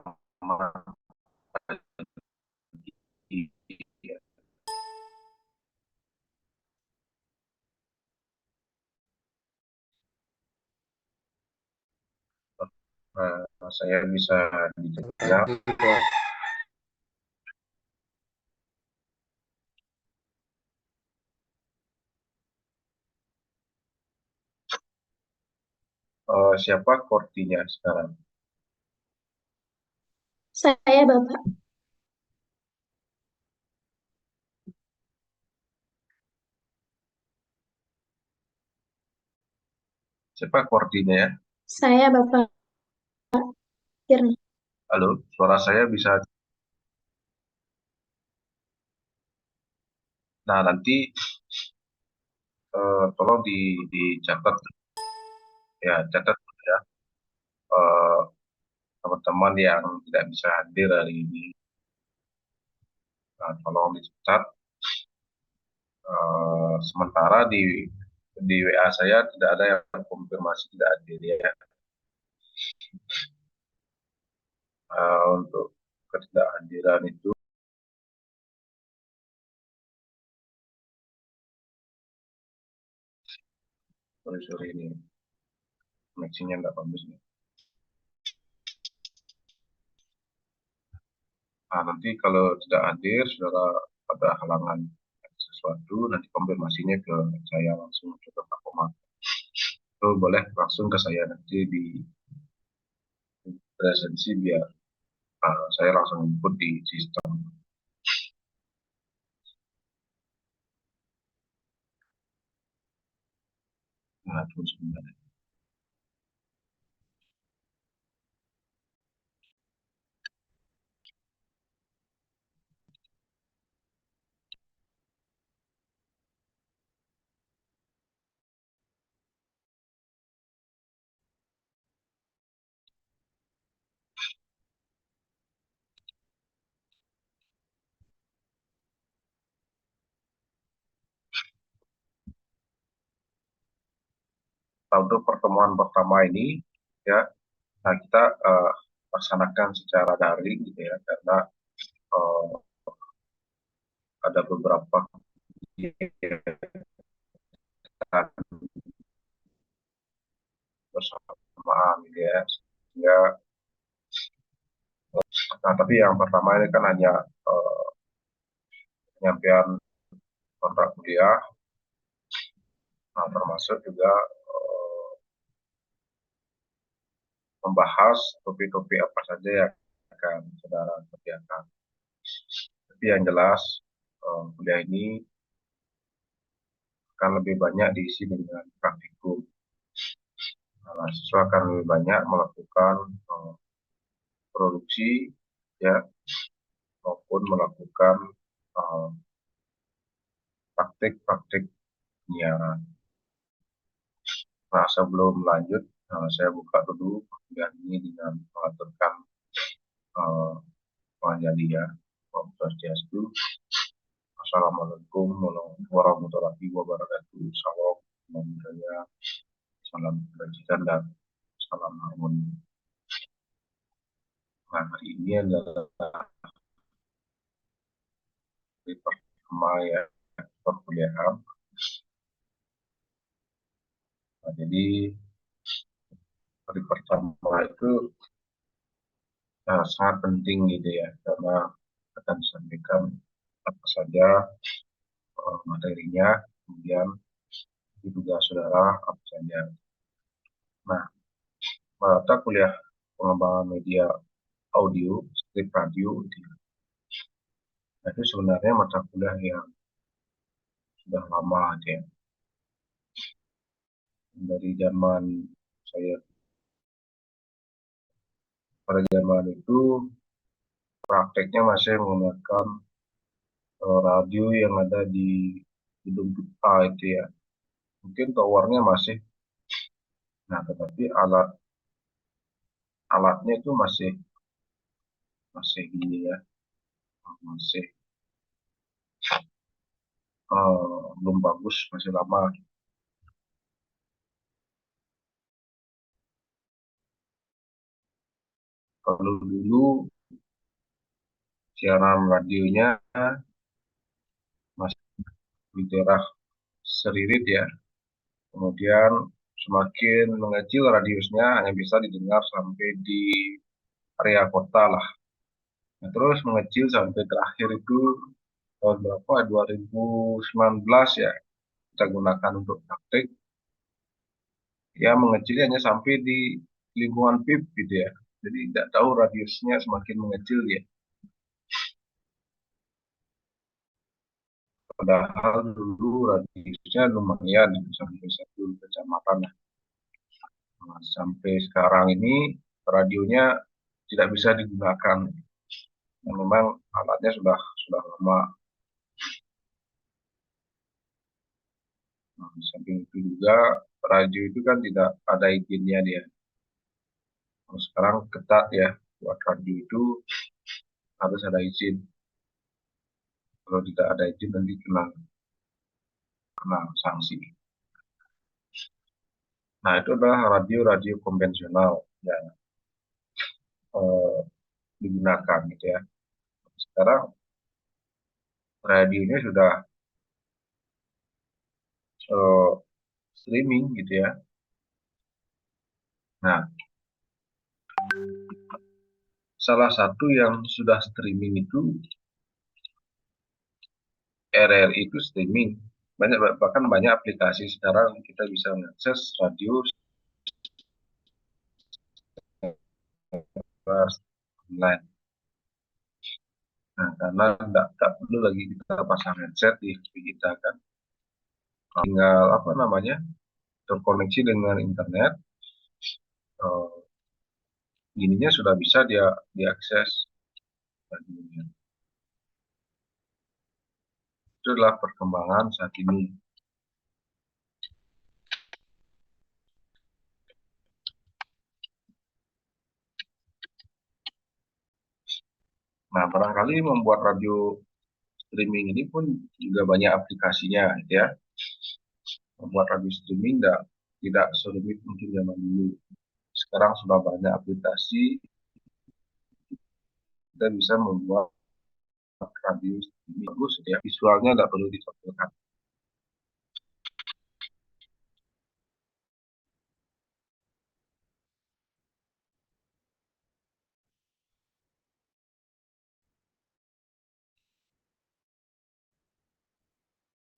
sama di saya bisa dijawab. Siapa kortinya sekarang? Saya Bapak. Siapa kortinya ya? Saya Bapak Firman. Halo, suara saya bisa. Nah, nanti tolong dicatat ya, catat ya, eh, teman-teman yang tidak bisa hadir hari ini. Nah, tolong dicatat. Sementara di WA saya tidak ada yang konfirmasi tidak hadir ya. Untuk ketidakhadiran itu, sorry ini koneksinya nggak bagus nih. Nah, nanti kalau tidak hadir, saudara ada halangan sesuatu, nanti konfirmasinya ke saya langsung ke Pak Komar. Itu boleh langsung ke saya nanti di presensi biar saya langsung input di sistem. Nah, terus sebentar. Nah, untuk pertemuan pertama ini ya, nah kita laksanakan secara daring gitu ya, karena eh, ada beberapa kegiatan bersamaan gitu ya, sehingga nah tapi yang pertama ini kan hanya penyampaian kontrak kuliah, nah termasuk juga membahas topik-topik apa saja yang akan saudara kerjakan. Tapi yang jelas kuliah ini akan lebih banyak diisi dengan praktikum. Nah, siswa akan lebih banyak melakukan produksi ya maupun melakukan eh, praktik-praktik penyiaran. Nah, sebelum lanjut, saya buka dulu kuliah ini dengan mengaturkan uh, pengajian ya. Om Swastiastu. Assalamualaikum warahmatullahi wabarakatuh. Salam, budaya, salam kebajikan dan salam harmoni. Nah, hari ini adalah hari pertama ya perkuliahan. Nah, jadi hari pertama itu sangat penting gitu ya, karena akan disampaikan apa saja materinya, kemudian juga saudara apa saja. Nah, mata kuliah pengembangan media audio, strip radio, gitu ya. Nah, itu sebenarnya mata kuliah yang sudah lama gitu ya. Dari zaman saya pada zaman itu prakteknya masih menggunakan radio yang ada di gedung kita itu ya. Mungkin towernya masih, nah tetapi alatnya itu masih masih gini ya, masih belum bagus, masih lama. Kalau dulu siaran radionya masih di daerah Seririt ya, kemudian semakin mengecil radiusnya hanya bisa didengar sampai di area kota lah. Nah, terus mengecil sampai terakhir itu tahun berapa? 2019 ya, kita gunakan untuk praktik. Ya mengecil hanya sampai di lingkungan PIP gitu ya. Jadi tidak tahu radiusnya semakin mengecil ya. Padahal dulu radiusnya lumayan sampai 1 kecamatan. Nah, sampai sekarang ini radionya tidak bisa digunakan. Nah, memang alatnya sudah lama. Nah, samping itu juga radio itu kan tidak ada izinnya dia. Nah, sekarang ketat ya, buat radio itu harus ada izin. Kalau tidak ada izin nanti kena sanksi. Nah, itu adalah radio-radio konvensional yang eh, digunakan gitu ya. Sekarang radionya sudah eh, streaming gitu ya. Nah, salah satu yang sudah streaming itu RRI itu streaming. Bahkan banyak aplikasi sekarang kita bisa mengakses radio online. Nah, karena tidak perlu lagi kita pasang headset di HP kita kan. Tinggal apa namanya terkoneksi dengan internet. Ininya sudah bisa dia diakses. Itu adalah perkembangan saat ini. Nah, barangkali membuat radio streaming ini pun juga banyak aplikasinya, gitu ya. Membuat radio streaming tidak serumit mungkin zaman dulu. Sekarang sudah banyak aplikasi, kita bisa membuat radio streaming bagus, ya. Visualnya tidak perlu ditampilkan.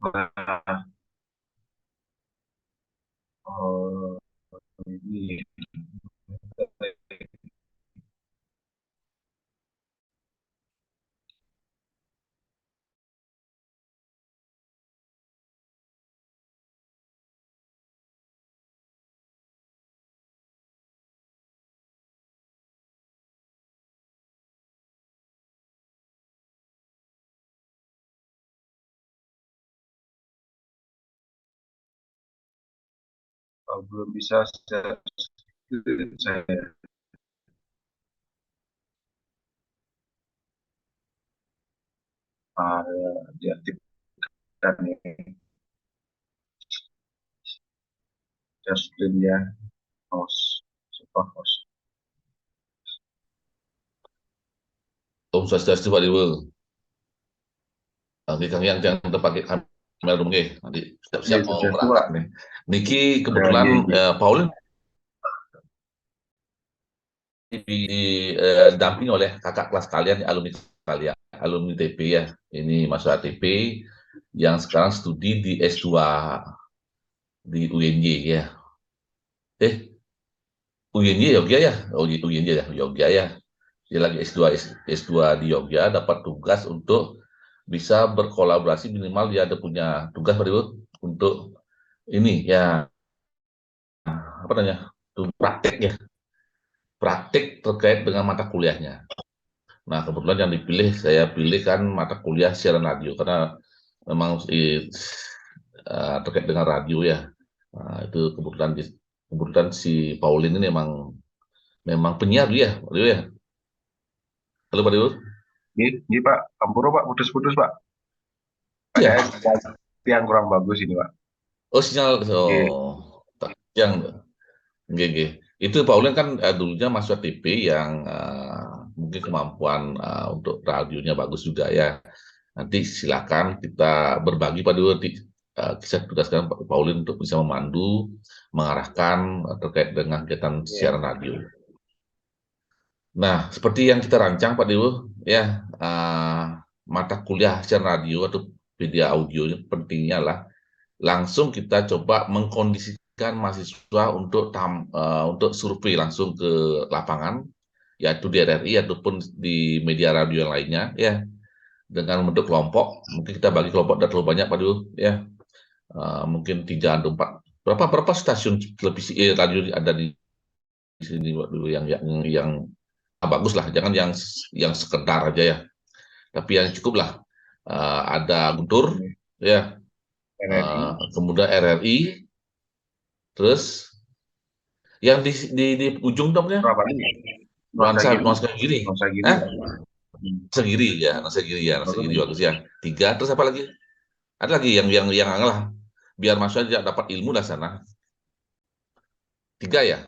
Nah, ini belum bisa saya diaktifkan ini dashboardnya host super host. Om Swastiastu Pak Dewa. Nanti kang yang jangan terpakai kamera dulu, nanti siap-siap mau berangkat nih. Niki kebetulan Paulin didampingi oleh kakak kelas kalian, alumni TP ya. Ini mahasiswa TP yang sekarang studi di S2 di UNJ ya. UNJ Yogya ya? UNJ ya, Yogya ya. Dia lagi S2 di Yogya, dapat tugas untuk bisa berkolaborasi, minimal dia ada punya tugas untuk ini ya, apa namanya, praktek ya, praktek terkait dengan mata kuliahnya. Nah, kebetulan yang saya pilih kan mata kuliah siaran radio, karena memang terkait dengan radio ya. Nah, itu kebetulan si Pauline ini memang penyiar dia, ya. Halo Pak Dewa. Ini Pak, Ampuro Pak, putus-putus Pak. Iya. Yang kurang bagus ini Pak. Oh, sinyal. Oh, yang GG. Itu Pauline kan dulunya mahasiswa TP yang mungkin kemampuan untuk radionya bagus juga ya. Nanti silakan kita berbagi pada saya tugaskan Pak Pauline untuk bisa memandu, mengarahkan terkait dengan kegiatan siaran radio. Nah, seperti yang kita rancang Pak Dewo, ya mata kuliah siaran radio atau media audio pentingnya lah langsung kita coba mengkondisikan mahasiswa untuk survei langsung ke lapangan, yaitu di RRI ataupun di media radio yang lainnya, ya dengan membentuk kelompok. Mungkin kita bagi kelompok dan terlalu banyak Pak Dewo, ya mungkin 3 atau 4. Berapa stasiun televisi radio ada di sini Pak Dewo yang bagus lah, jangan yang sekedar aja ya, tapi yang cukup lah. Ada Guntur, ya. Kemudian RRI, terus yang di ujung namanya Nuansa Giri, Segiri ya, Nuansa Giri bagus ya. 3, terus apa lagi? Ada lagi yang lah, biar maksudnya dapat ilmu dari sana. 3 ya.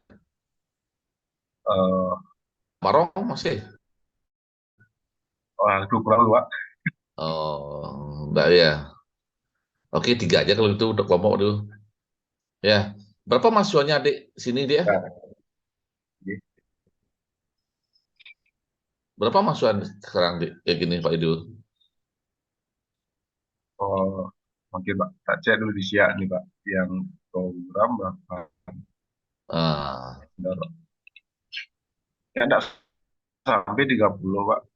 Marong masih. Aduh, kurang Pak. Oh, enggak ya. Oke, 3 aja kalau itu untuk kelompok dulu. Ya, berapa mahasiswanya adik sini dia? Berapa mahasiswa sekarang kayak gini Pak Idul? Oh, mungkin Pak, tak cek dulu di siak nih Pak, yang program berapa? Ya enggak sampai 30 Pak.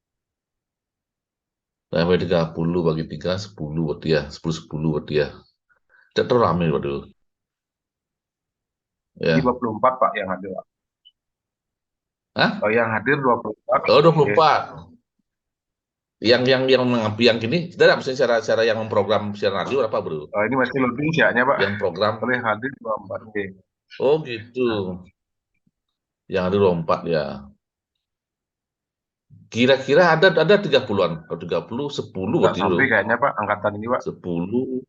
Sampai 30 bagi 3, 10 berarti ya, 10 berarti ya. Tidak terlalu ramai Pak Idul. Ya. 24 Pak yang hadir Pak. Hah? Oh, yang hadir 24. Oh, 24. Yang gini, tidak misalnya cara yang memprogram siaran radio apa bro? Ini masih loading siaknya Pak. Yang program. Oleh hadir 24. Oh gitu. Yang hadir 24 ya. Kira-kira ada 30-an. Kalau 30, 10 berarti sampai kayaknya Pak, angkatan ini Pak. 10.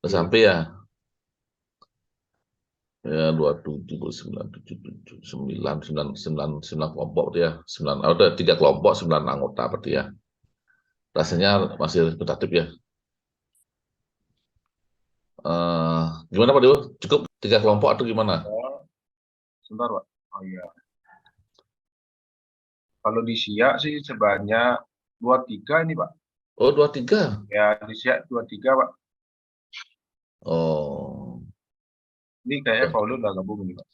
Sampai ya. Ya 27, 97, 9 kelompok ya. 9, ada 3 kelompok, 9 anggota berarti ya. Rasanya masih representatif ya. Gimana Pak Dewo? Cukup 3 kelompok atau gimana? Sebentar Pak. Oh iya. Kalau di siak sih sebanyak 23 ini Pak. Oh 23. Ya di siak 23 Pak. Oh. Ini kayaknya Pauline udah gabung nih Pak.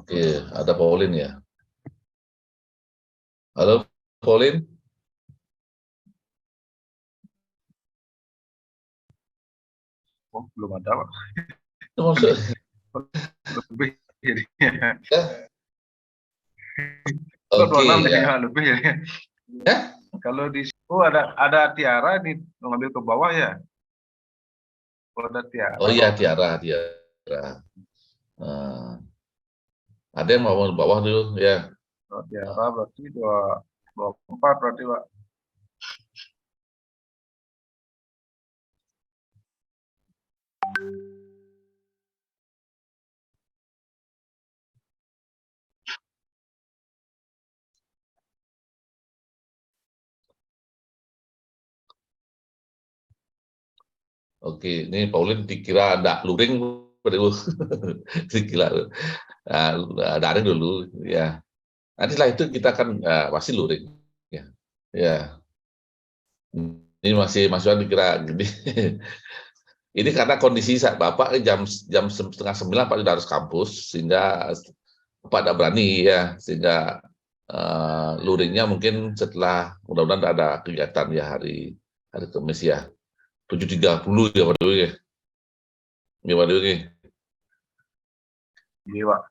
Oke, ada Pauline ya. Halo Pauline. Oh, belum ada Pak. Lebih jadinya. Oke ya. Lebih jadinya. Kalau di situ ada Tiara nih ngambil ke bawah ya. Ada Tiara. Oh iya Tiara. Ada yang mau ke bawah dulu ya. Oh, Tiara berarti 24 berarti Pak. Oke, ini Pauline dikira ada luring dikira daring dulu ya. Nanti setelah itu kita akan pasti luring ya. Ya. Ini masih dikira gini. Ini karena kondisi saat Bapak jam 8:30 Pak sudah harus kampus sehingga Bapak tidak berani ya, sehingga luringnya mungkin setelah mudah-mudahan ada kegiatan ya hari Kamis ya. 7.30 ya Pak Dewi ya. Ya Pak Dewi. Iya Pak.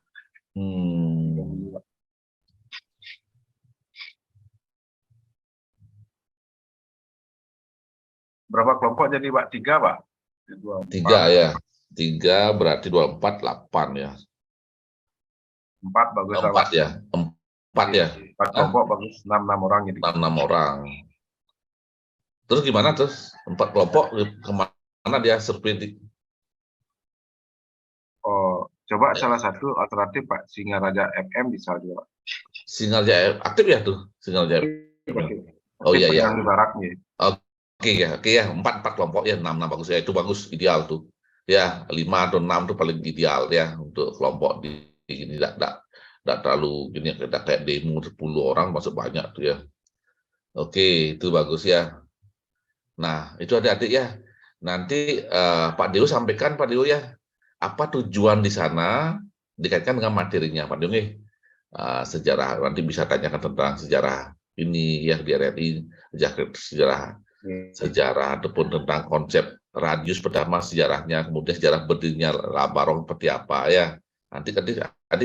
Berapa kelompok jadi Pak? 3 Pak? 3 ya. 3 berarti 24, 8 ya. 4 bagus 4 ya. 4 ya. 4 kelompok bagus, 6 orang jadi. 6 orang. Terus gimana terus? 4 kelompok kemana dia survei? Oh, Coba salah satu alternatif Pak, Singaraja FM bisa juga. Pak. Singarja aktif ya tuh, Singarja FM. Oke. Oh Aktif iya ya. penyanyi baratnya. Oke ya, empat kelompok ya, enam bagus ya, itu bagus, ideal tuh. Ya, 5 atau 6 tuh paling ideal ya untuk kelompok di ini tidak terlalu gini, tidak kayak demo 10 orang masuk banyak tuh ya. Oke, itu bagus ya. Nah, itu adik-adik ya. Nanti Pak Dewo sampaikan Pak Dewo ya, apa tujuan di sana dikaitkan dengan materinya Pak Dewo nih. Sejarah, nanti bisa tanyakan tentang sejarah ini ya di RRI, sejarah ataupun tentang konsep radius pertama, sejarahnya, kemudian sejarah berdirinya Labarong seperti apa ya. Nanti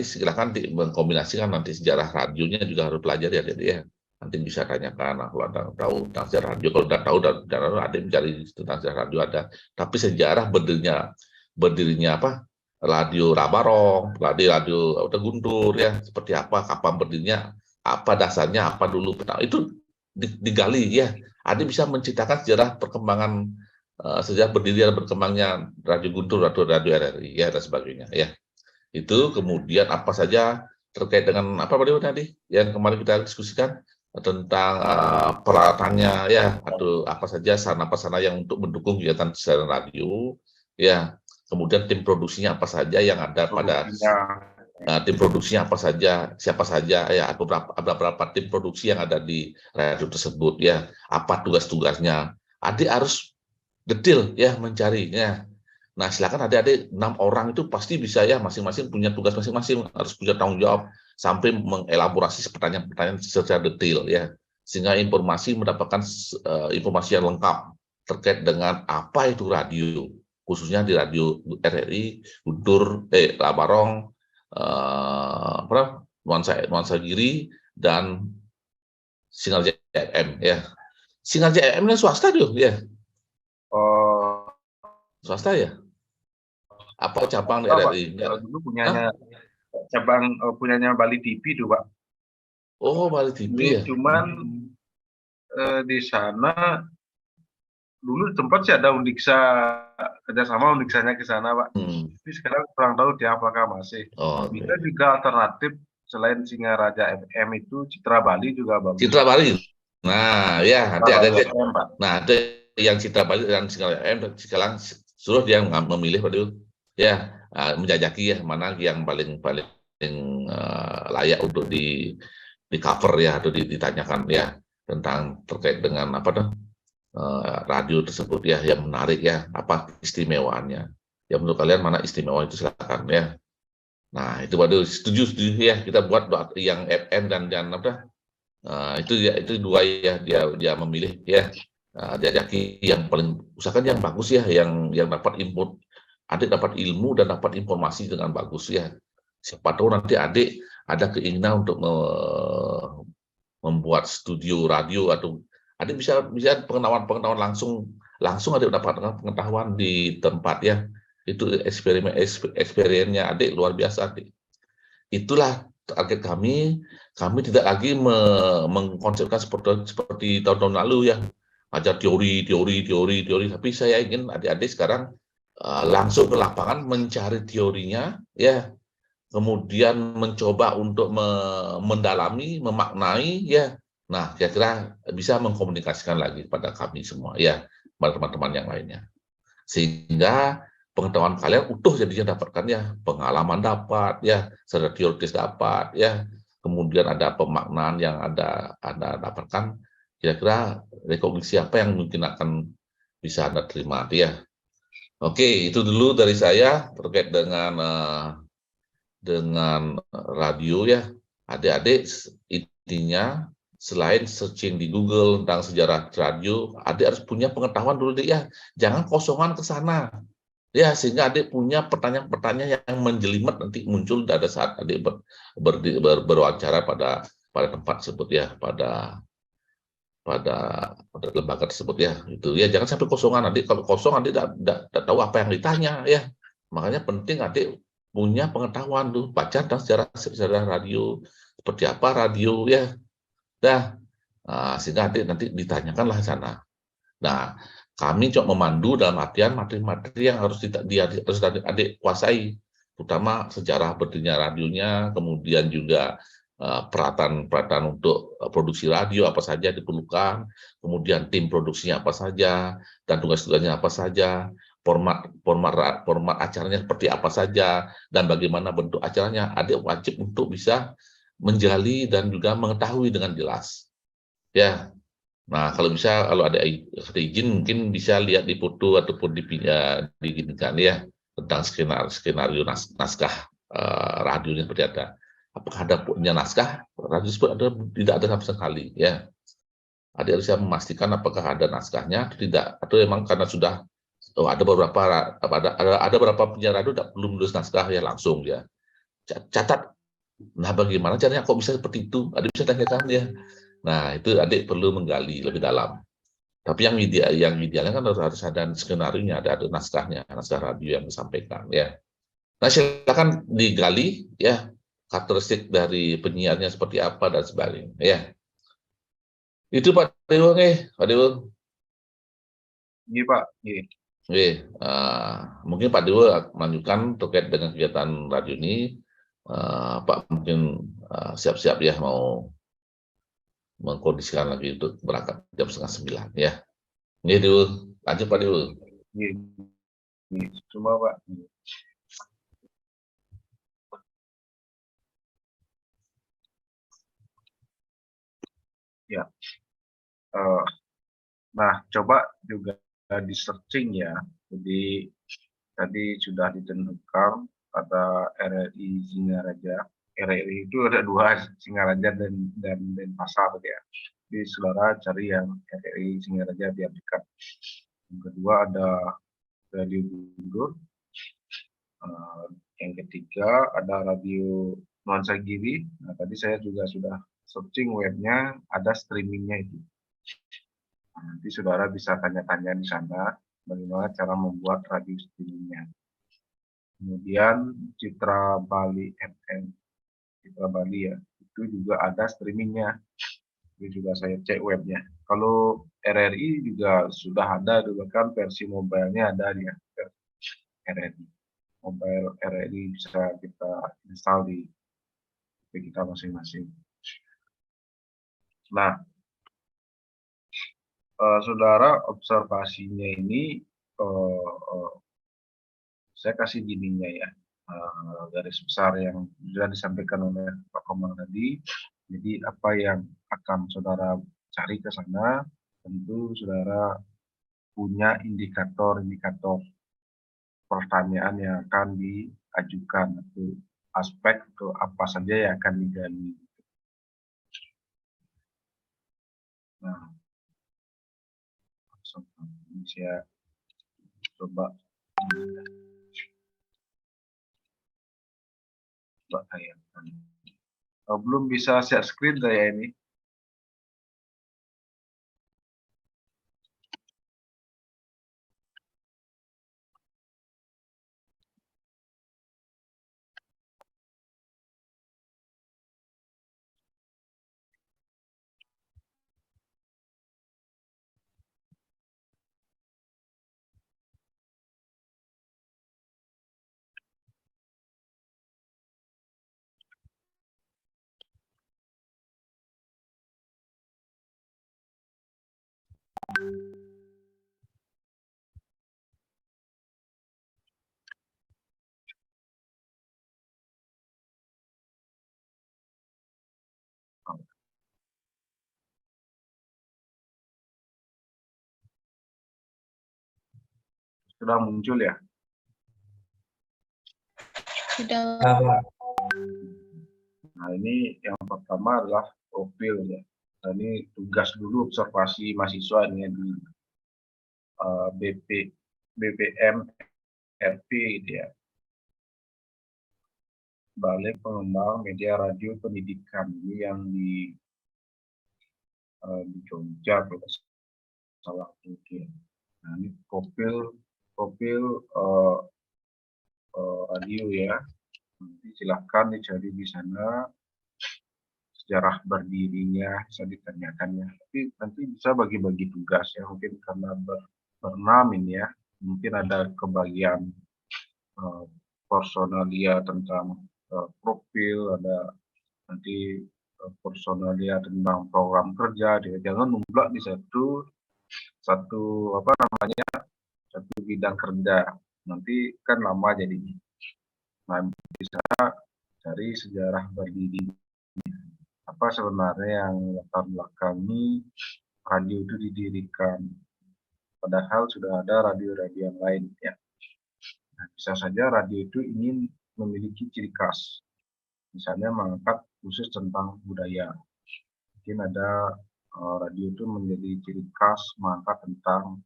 silakan mengkombinasikan nanti sejarah radionya juga harus pelajari ya, jadi ya. Nanti bisa tanyakan kalau ada tahu tentang sejarah radio, kalau tidak tahu dan ada mencari tentang sejarah radio ada. Tapi sejarah berdirinya apa? Radio Labarong, radio Guntur ya, seperti apa, kapan berdirinya, apa dasarnya, apa dulu itu digali ya. Adi bisa menceritakan sejarah perkembangan sejarah berdiri dan berkembangnya Radio Guntur atau Radio RRI ya dan sebagainya ya. Itu kemudian apa saja terkait dengan apa tadi yang kemarin kita diskusikan tentang peralatannya ya, atau apa saja sarana-prasarana yang untuk mendukung kegiatan siaran radio ya. Kemudian tim produksinya apa saja yang ada pada tim produksinya apa saja, siapa saja ya, atau berapa tim produksi yang ada di radio tersebut ya, apa tugas-tugasnya. Adik harus detail ya mencarinya. Nah, silakan adik-adik 6 orang itu pasti bisa ya, masing-masing punya tugas masing-masing, harus punya tanggung jawab sampai mengelaborasi pertanyaan-pertanyaan secara detail ya, sehingga mendapatkan informasi yang lengkap terkait dengan apa itu radio, khususnya di radio RRI, Guntur, Labarong, Nuansa Giri dan Singarja FM ya. Singarja FM ini swasta tuh ya. Swasta ya? Apa cabang di RRI? Dulu punyanya cabang punyanya Bali TV tuh Pak. Oh, Bali TV ya. Cuman di sana dulu tempat sih ada Undiksa, kerjasama Undiksanya ke sana Pak. Tapi sekarang kurang tahu dia apakah masih. Bisa juga alternatif selain Singaraja FM itu Citra Bali juga bagus. Citra Bali. Nah ya, nanti ada ada yang Citra Bali dan Singaraja FM sekarang suruh dia memilih Pak ya, menjajaki ya mana yang paling layak untuk di cover ya, atau ditanyakan ya tentang terkait dengan apa tuh radio tersebut ya, yang menarik ya, apa istimewaannya ya, menurut kalian mana istimewa itu silakan ya. Nah itu waduh, setuju ya, kita buat yang FM dan apa itu ya, itu dua ya, dia memilih ya, diajaki yang paling, usahakan yang bagus ya, yang dapat input, adik dapat ilmu dan dapat informasi dengan bagus ya. Siapa tahu nanti adik ada keinginan untuk membuat studio radio, atau adik bisa pengetahuan langsung adik dapat pengetahuan di tempat ya. Itu eksperimennya adik luar biasa adik. Itulah target kami tidak lagi mengkonsepkan seperti tahun-tahun lalu ya, ajar teori, tapi saya ingin adik-adik sekarang langsung ke lapangan mencari teorinya ya, kemudian mencoba untuk mendalami, memaknai ya. Nah, kira-kira bisa mengkomunikasikan lagi pada kami semua ya, pada teman-teman yang lainnya, sehingga pengetahuan kalian utuh jadinya dapatkan ya, pengalaman dapat ya, secara teoritis dapat ya, kemudian ada pemaknaan yang ada dapatkan. Kira-kira rekognisi apa yang mungkin akan bisa Anda terima ya. Oke, itu dulu dari saya terkait dengan radio ya. Adik-adik intinya selain searching di Google tentang sejarah radio, adik harus punya pengetahuan dulu deh ya. Jangan kosongan ke sana. Ya, sehingga adik punya pertanyaan-pertanyaan yang menjelimet nanti muncul pada saat adik berwawancara pada tempat tersebut ya, pada lembaga tersebut ya. Itu ya, jangan sampai kosongan. Adik kalau kosong adik tidak tahu apa yang ditanya ya. Makanya penting adik punya pengetahuan tuh, baca tentang sejarah radio, seperti apa radio ya. Sehingga adik nanti ditanyakanlah sana. Nah, kami coba memandu dalam artian materi-materi yang harus adik kuasai. terutama sejarah berdirinya radionya, kemudian juga peralatan-peralatan untuk produksi radio apa saja diperlukan, kemudian tim produksinya apa saja, dan tugas-tugasnya apa saja, format acaranya seperti apa saja, dan bagaimana bentuk acaranya. Adik wajib untuk bisa menjali dan juga mengetahui dengan jelas. Ya, nah kalau ada izin mungkin bisa lihat di foto ataupun diginikan ya tentang skenario naskah radionya seperti ada. Apakah ada punya naskah? Radio tersebut tidak ada sama sekali ya. Adik harus memastikan apakah ada naskahnya atau tidak, atau memang karena sudah ada beberapa penyiar radio belum menulis naskah ya langsung ya catat. Nah bagaimana caranya kok bisa seperti itu? Adik bisa tanyakan ya. Nah itu adik perlu menggali lebih dalam. Tapi yang idealnya kan harus ada skenario-nya, ada naskahnya, naskah radio yang disampaikan ya. Nah silakan digali ya karakteristik dari penyiarnya seperti apa dan sebagainya ya. Itu Pak Dewo Pak Dewo. Iya Pak. Iya. Mungkin Pak Dewo melanjutkan terkait dengan kegiatan radio ini. Pak mungkin siap-siap ya mau mengkondisikan lagi untuk berangkat jam 8:30 ya. Ini Dewo, lanjut Pak Dewo. Iya. Cuma Pak. Ya. Nah, coba juga di searching ya. Jadi tadi sudah ditentukan ada RRI Singaraja. RRI itu ada 2, Singaraja dan Denpasar ya. Jadi saudara cari yang RRI Singaraja biar dekat. Yang kedua ada Radio Guntur. Yang ketiga ada Radio Nuansa Giri. Nah, tadi saya juga sudah searching webnya, ada streamingnya itu. Nah, nanti saudara bisa tanya-tanya di sana bagaimana cara membuat radio streamingnya. Kemudian Citra Bali FM, Citra Bali ya, itu juga ada streamingnya. Itu juga saya cek webnya. Kalau RRI juga sudah ada dulu kan, versi mobile-nya ada ya, RRI. Mobile RRI bisa kita install di HP kita masing-masing. Nah, saudara observasinya ini saya kasih gininya ya, garis besar yang sudah disampaikan oleh Pak Komang tadi. Jadi apa yang akan saudara cari ke sana, tentu saudara punya indikator-indikator pertanyaan yang akan diajukan, atau aspek atau apa saja yang akan digali. Nah, saya coba tayangkan. Belum bisa share screen saya ini. Sudah muncul ya? Sudah. Nah, ini yang pertama adalah profil ya. Nah, ini tugas dulu observasi mahasiswa ini di BPM RP gitu ya. Balai Pengembang Media Radio Pendidikan, ini yang di Jogja kalau salah mungkin. Nah, ini profil radio ya. Nanti silahkan dicari di sana sejarah berdirinya, bisa ditanyakan ya. Tapi nanti bisa bagi-bagi tugas ya, mungkin karena berenam ini ya, mungkin ada kebagian personalia tentang profil, ada nanti personalia tentang program kerja, dia jangan numplak di satu apa namanya satu bidang kerja, nanti kan lama jadinya. Nah, bisa cari sejarah berdiri apa sebenarnya yang latar belakangi radio itu didirikan, padahal sudah ada radio-radio yang lain ya. Nah, bisa saja radio itu ingin memiliki ciri khas, misalnya mengangkat khusus tentang budaya. Mungkin ada radio itu menjadi ciri khas mengangkat tentang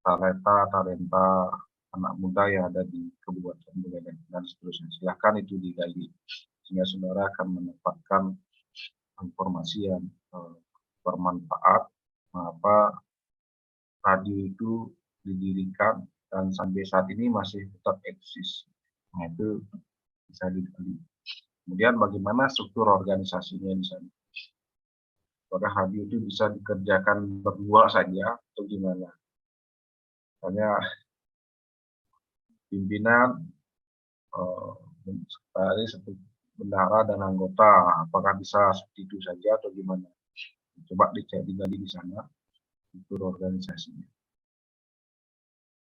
talenta anak muda yang ada di Kabupaten Buleleng dan seterusnya. Silahkan itu digali sehingga saudara akan mendapatkan informasi yang bermanfaat mengapa radio itu didirikan dan sampai saat ini masih tetap eksis. Nah, itu bisa digali. Kemudian bagaimana struktur organisasinya di sana? Apakah radio itu bisa dikerjakan berdua saja atau gimana? Misalnya pimpinan, sekretaris, bendahara dan anggota, apakah bisa seperti itu saja atau gimana? Coba dicek digali di sana struktur organisasinya.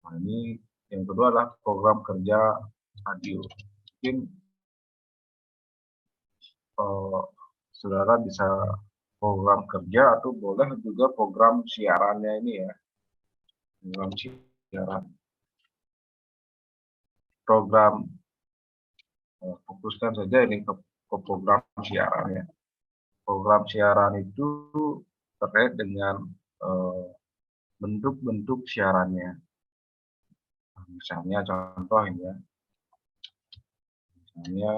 Nah, ini yang kedua adalah program kerja radio. Mungkin saudara bisa program kerja atau boleh juga program siarannya ini ya, program siaran. Program fokuskan saja ini ke program siarannya. Program siaran itu terkait dengan bentuk-bentuk siarannya. Misalnya contoh ini ya, misalnya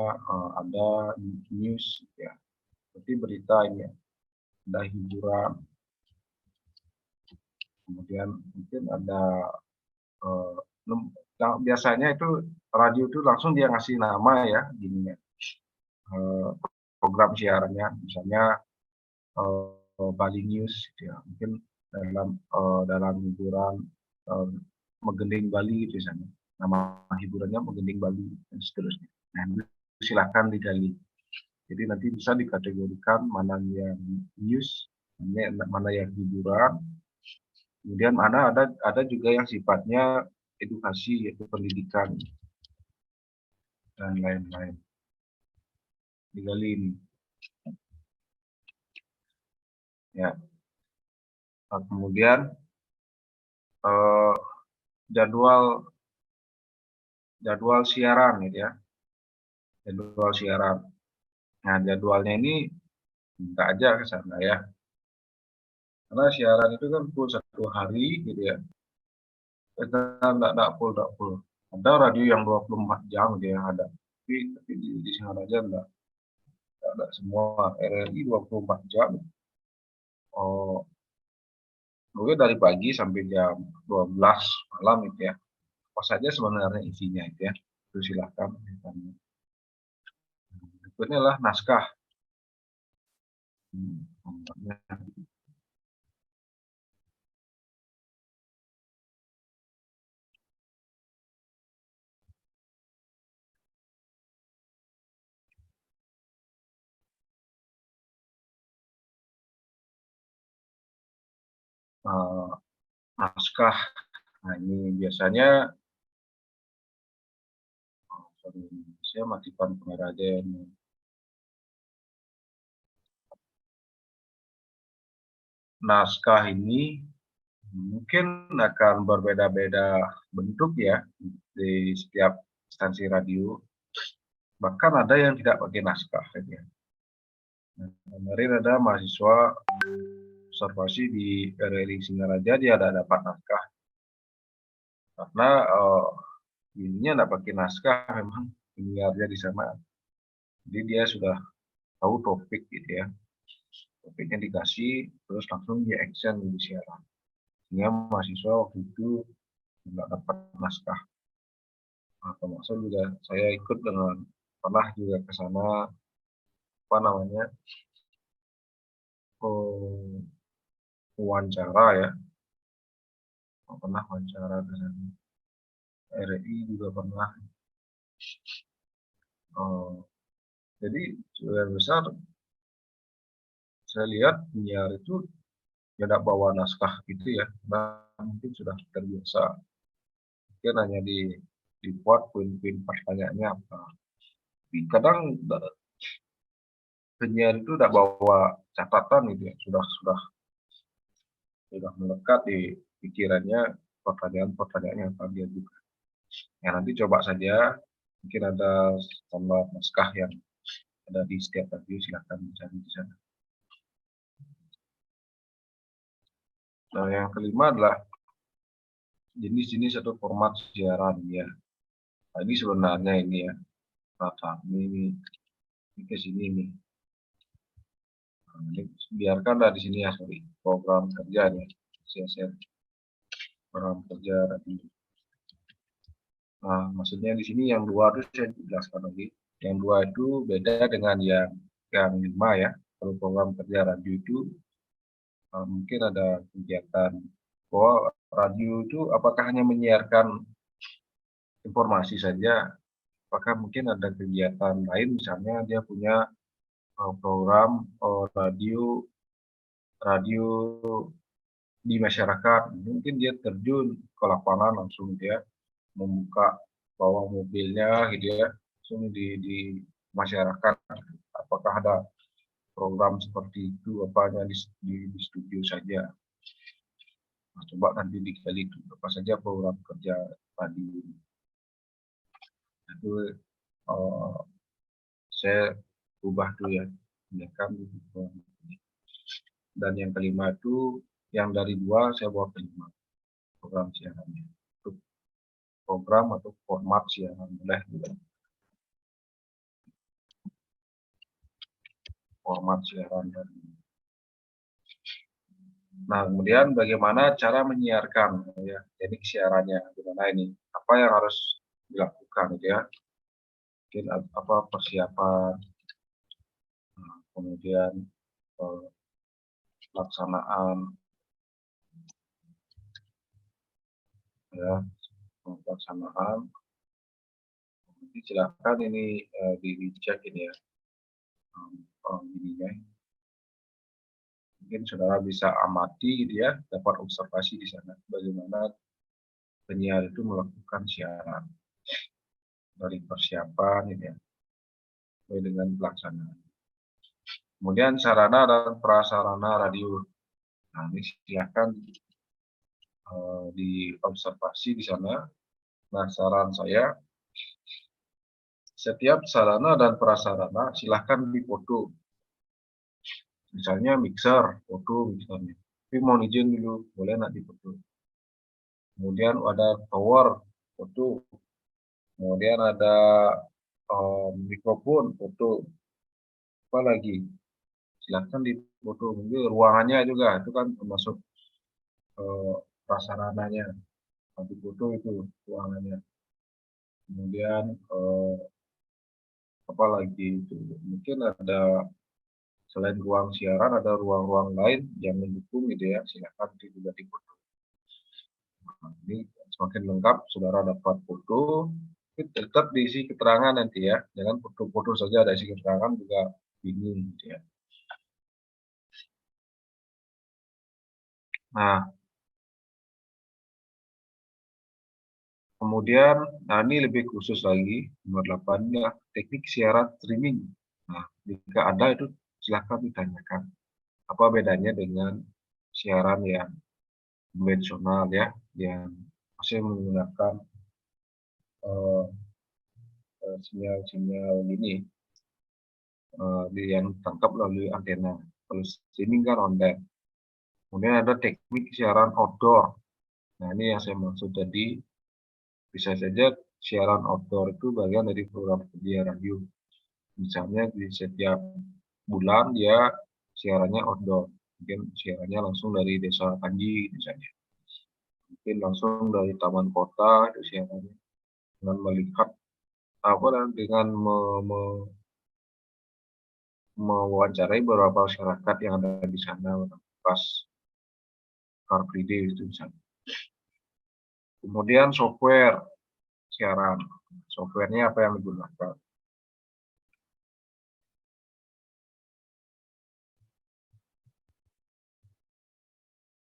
ada news ya, seperti berita ini ya, ada hiburan, kemudian mungkin ada biasanya itu radio itu langsung dia ngasih nama ya, gini ya, program siarannya, misalnya Bali News ya, mungkin dalam hiburan Menggending Bali gitu misalnya, nama hiburannya Menggending Bali dan seterusnya. Nah, silakan digali. Jadi nanti bisa dikategorikan mana yang news, mana yang hiburan, kemudian mana ada juga yang sifatnya edukasi yaitu pendidikan dan lain-lain. Digali ini. Ya. Nah, kemudian jadwal siaran gitu ya. Jadwal siaran. Nah, jadwalnya ini minta aja ke sana ya. Karena siaran itu kan full 1 hari gitu ya. Kita enggak full. Ada radio yang 24 jam gitu ya, ada. Tapi di Singaraja enggak ada semua. RRI 24 jam. Oh, mungkin dari pagi sampai jam 12 malam gitu ya. Apa saja sebenarnya isinya itu ya. Itu silahkan. Berikutnya adalah naskah. Naskah. Nah, ini biasanya saya matikan kamera aja ini. Naskah ini mungkin akan berbeda-beda bentuk ya di setiap instansi radio. Bahkan ada yang tidak pakai naskah. Ya. Nah, kemarin ada mahasiswa observasi di RRI Singaraja, dia ada dapat naskah. Karena ininya tidak pakai naskah, memang penyiarnya di sana. Jadi dia sudah tahu topik gitu ya. Topiknya dikasih, terus langsung dia action di siaran. Sehingga mahasiswa waktu itu nggak dapat naskah. Nah, termasuk juga saya ikut dengan pernah juga ke sana, apa namanya, wawancara ya. Pernah wawancara dengan RRI juga pernah. Jadi sebagian besar saya lihat penyiar itu tidak bawa naskah gitu ya, mungkin sudah terbiasa, mungkin hanya dibuat poin-poin pertanyaannya apa. Tapi kadang penyiar itu tidak bawa catatan gitu ya, sudah melekat di pikirannya pertanyaan-pertanyaan yang akan dia buka. Ya nanti coba saja, mungkin ada standar naskah yang ada di setiap radio, silahkan dicari di sana. Nah, yang kelima adalah jenis-jenis atau format siaran ya. Nah, ini sebenarnya ini ya, ini ke sini nih. Nah, ini biarkanlah di sini ya, sorry, program kerjanya, saya share program kerja radio. Nah, maksudnya di sini yang dua itu saya jelaskan lagi. Yang dua itu beda dengan yang lima ya. Kalau program kerja radio itu mungkin ada kegiatan bahwa radio itu apakah hanya menyiarkan informasi saja, apakah mungkin ada kegiatan lain, misalnya dia punya program radio di masyarakat, mungkin dia terjun ke lapangan langsung dia membuka bawa mobilnya gitu ya, langsung di masyarakat. Apakah ada program seperti itu, apanya di studio saja. Nah, coba nanti dikali itu apa saja program kerja tadi. Itu saya ubah tuh ya, dan yang kelima itu yang dari dua saya bawa kelima program siarannya, untuk program atau format siaran boleh juga. Format siaran dan nah, kemudian bagaimana cara menyiarkan ya, teknik siarannya gimana ini, apa yang harus dilakukan gitu ya, mungkin apa persiapan, kemudian pelaksanaan ya, pelaksanaan. Nanti silakan ini dicek ini ya, ininya. Mungkin saudara bisa amati gitu ya, dapat observasi di sana bagaimana penyiar itu melakukan siaran dari persiapan ini ya, sampai dengan pelaksanaan. Kemudian sarana dan prasarana radio. Nah, ini silakan diobservasi di sana. Nah, saran saya, setiap sarana dan prasarana silahkan difoto. Misalnya mixer, foto misalnya. Tapi mohon izin dulu, boleh nak difoto. Kemudian ada tower, foto. Kemudian ada mikrofon, foto. Apa lagi? Silahkan difoto. Mungkin ruangannya juga, itu kan termasuk prasarananya. Nanti foto itu ruangannya. Kemudian apa lagi itu? Mungkin ada selain ruang siaran ada ruang-ruang lain yang mendukung gitu ya, silakan juga difoto. Nah, ini semakin lengkap saudara dapat foto, tetap diisi keterangan nanti ya, jangan foto-foto saja ada isi keterangan juga bingung gitu ya. Nah, kemudian, nah ini lebih khusus lagi, nomor 8 nya teknik siaran streaming. Nah, jika ada itu silahkan ditanyakan. Apa bedanya dengan siaran yang konvensional ya, yang masih menggunakan sinyal-sinyal gini yang tangkap melalui antena. Kalau streaming kan online. Kemudian ada teknik siaran outdoor. Nah, ini yang saya maksud tadi, bisa saja siaran outdoor itu bagian dari program kerja radio. Misalnya di setiap bulan dia siarannya outdoor. Mungkin siarannya langsung dari desa Kanji misalnya. Mungkin langsung dari taman kota itu siarannya. Dengan melihat apa dan dengan mewawancarai beberapa masyarakat yang ada di sana pas Car Free Day itu misalnya. Kemudian software siaran. softwarenya apa yang digunakan.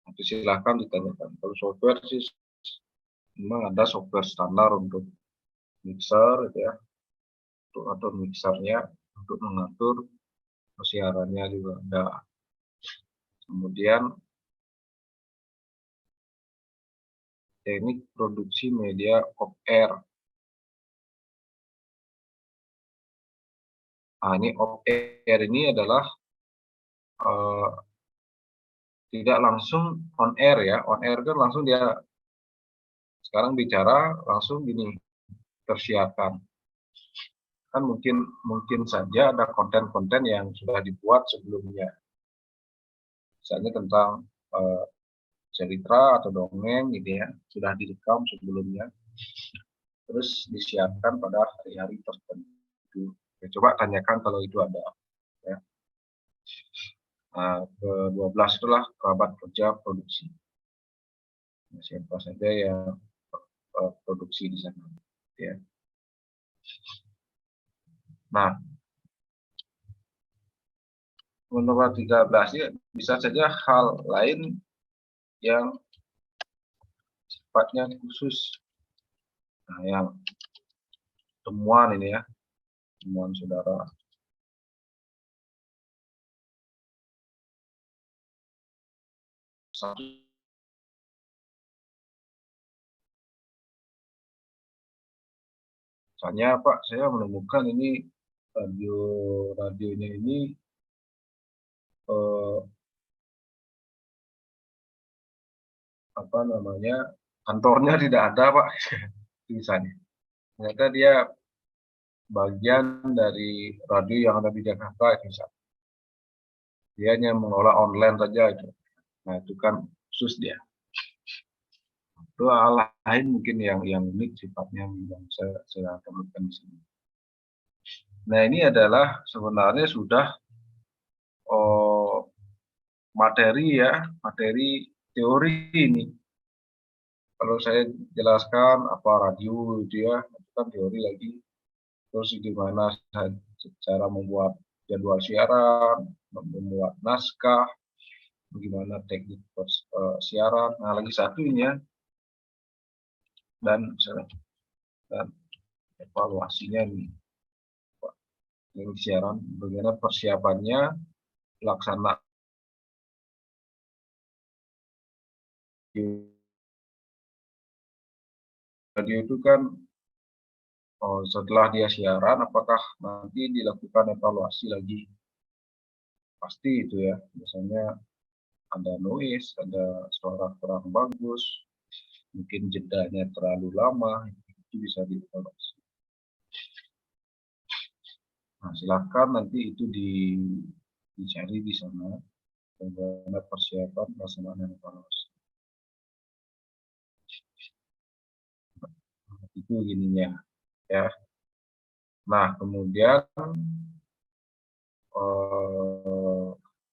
Nanti silahkan ditanyakan. Kalau software sih memang ada software standar untuk mixer gitu ya, untuk atur mixernya, untuk mengatur siarannya juga ada. Kemudian teknik produksi media off air. Nah, ini off air ini adalah tidak langsung on air ya. On air kan langsung dia sekarang bicara langsung gini tersiarkan. Kan mungkin saja ada konten-konten yang sudah dibuat sebelumnya. Misalnya tentang cerita atau dongeng gitu ya, sudah direkam sebelumnya. Terus disiarkan pada hari-hari tertentu. Ya, coba tanyakan kalau itu ada. Ya. Nah, ke-12 itulah kerabat kerja produksi. Nah, siapa saja yang produksi di sana. Ya. Nah, nomor 13 ya, bisa saja hal lain yang sifatnya khusus. Nah, yang temuan ini ya, temuan saudara. Satu, misalnya Pak, saya menemukan ini radionya ini apa namanya, kantornya tidak ada Pak, misalnya. Ternyata dia bagian dari radio yang ada di Jakarta, misalnya. Dia hanya mengelola online saja itu. Nah, itu kan khusus dia. Itu hal lain mungkin yang unik sifatnya yang saya temukan di sini. Nah, ini adalah sebenarnya sudah materi ya, materi teori ini. Kalau saya jelaskan apa radio itu ya, itu kan teori lagi. Terus gimana cara membuat jadwal siaran, membuat naskah, bagaimana teknik siaran. Nah, lagi satu ini ya, dan evaluasinya nih, teknik siaran, bagaimana persiapannya, pelaksanaan radio itu kan setelah dia siaran, apakah nanti dilakukan evaluasi lagi? Pasti itu ya, biasanya ada noise, ada suara kurang bagus, mungkin jedanya terlalu lama, itu bisa dievaluasi. Nah, silakan nanti itu dicari di sana, bagaimana persiapan pelaksanaan evaluasi. Itu gininya ya. Nah, kemudian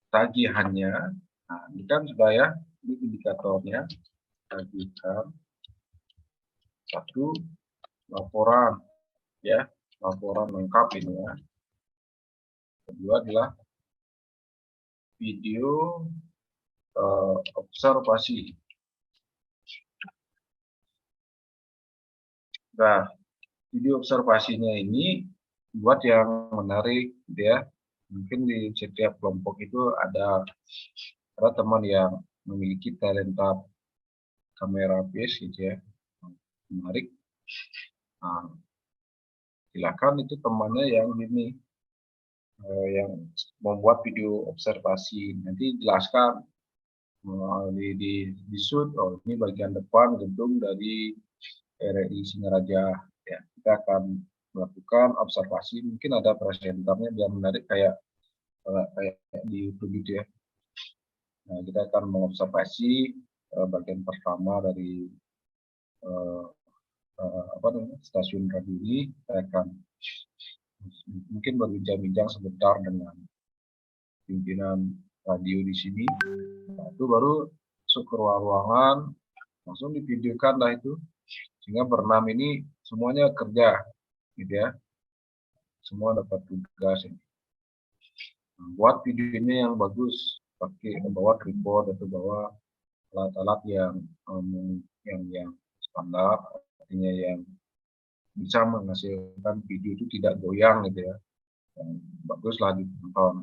tagihannya, nah ini kan sudah ya, ini indikatornya, tagihan. Satu, laporan ya, laporan lengkap ini ya. Kedua adalah video observasi. Nah, video observasinya ini buat yang menarik ya. Mungkin di setiap kelompok itu ada teman yang memiliki talenta kamera base gitu ya, menarik. Nah, silakan itu temannya yang ini yang membuat video observasi, nanti jelaskan di shoot, oh ini bagian depan gedung dari RRI Singaraja ya, kita akan melakukan observasi, mungkin ada presenternya biar menarik kayak di YouTube gitu ya. Nah, kita akan mengobservasi bagian pertama dari stasiun radio ini. Kita akan mungkin berbincang-bincang sebentar dengan pimpinan radio di sini. Nah, itu baru masuk ke ruangan, langsung divideokan lah itu, sehingga berenam ini semuanya kerja gitu ya. Semua dapat tugas ini. Buat videonya yang bagus, pakai bawa tripod atau bawa alat-alat yang standar, artinya yang bisa menghasilkan video itu tidak goyang gitu ya. Yang bagus lah ditonton.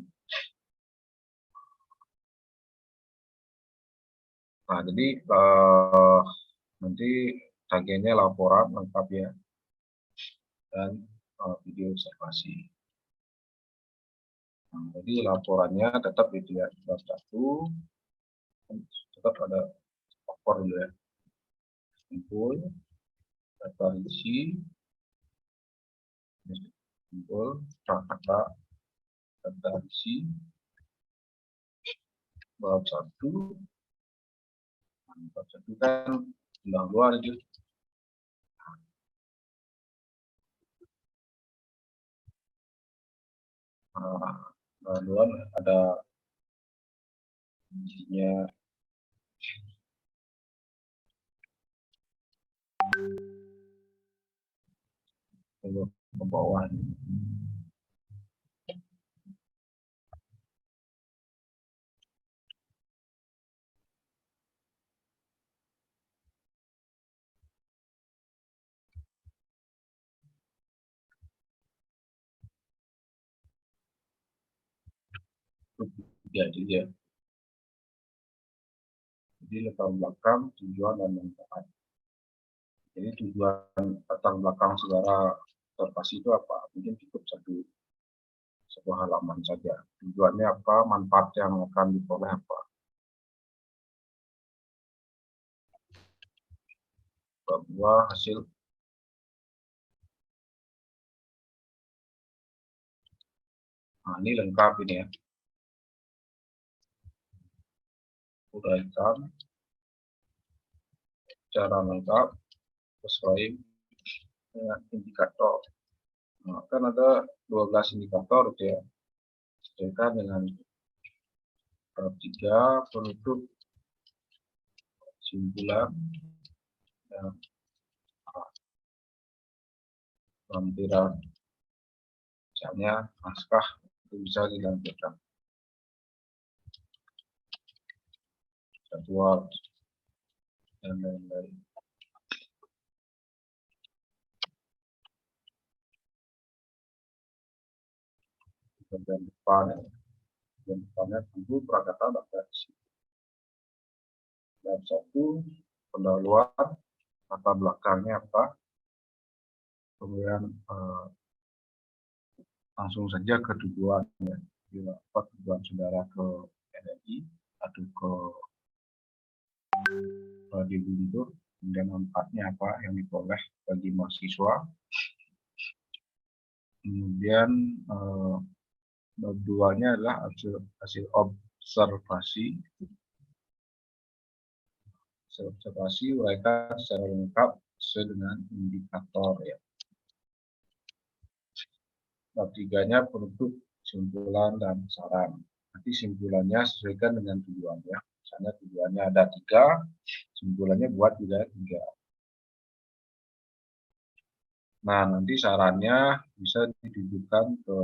Nah, jadi nanti tagihannya laporan lengkap ya, dan video observasi. Nah, jadi laporannya tetap itu ya, bab 1 tetap ada lapor dulu ya, kumpul data isi, kumpul kata data isi bab 1. Bab 1 kan bilang luar itu. Luar ada isinya ke bawah. Ya, jadi latar belakang, tujuan, dan manfaat. Jadi tujuan latar belakang saudara observasi itu apa? Mungkin cukup sebuah halaman saja. Tujuannya apa? Manfaat yang akan diperoleh apa? Bahwa hasil ini lengkap ini ya. Uraikan cara lengkap sesuai dengan indikator. Nah, kan ada 12 indikator gitu ya. Sesuaikan dengan bab 3 penutup, kesimpulan, dan lampiran. Misalnya naskah itu bisa dilampirkan. Jadwal dan lain-lain. Bagian depannya tentu prakata data isi. Dan 1 pendahuluan, latar belakangnya apa, kemudian langsung saja ke tujuannya. Apa tujuan saudara ke NRI atau ke Radio Guntur, kemudian manfaatnya apa yang diperoleh bagi mahasiswa. Kemudian bab 2-nya adalah hasil observasi. Observasi uraikan secara lengkap sesuai dengan indikator ya. Bab 3-nya penutup, kesimpulan, dan saran. Nanti simpulannya sesuaikan dengan tujuannya. Misalnya tujuannya ada 3, simpulannya buat juga 3. Nah, nanti sarannya bisa ditujukan ke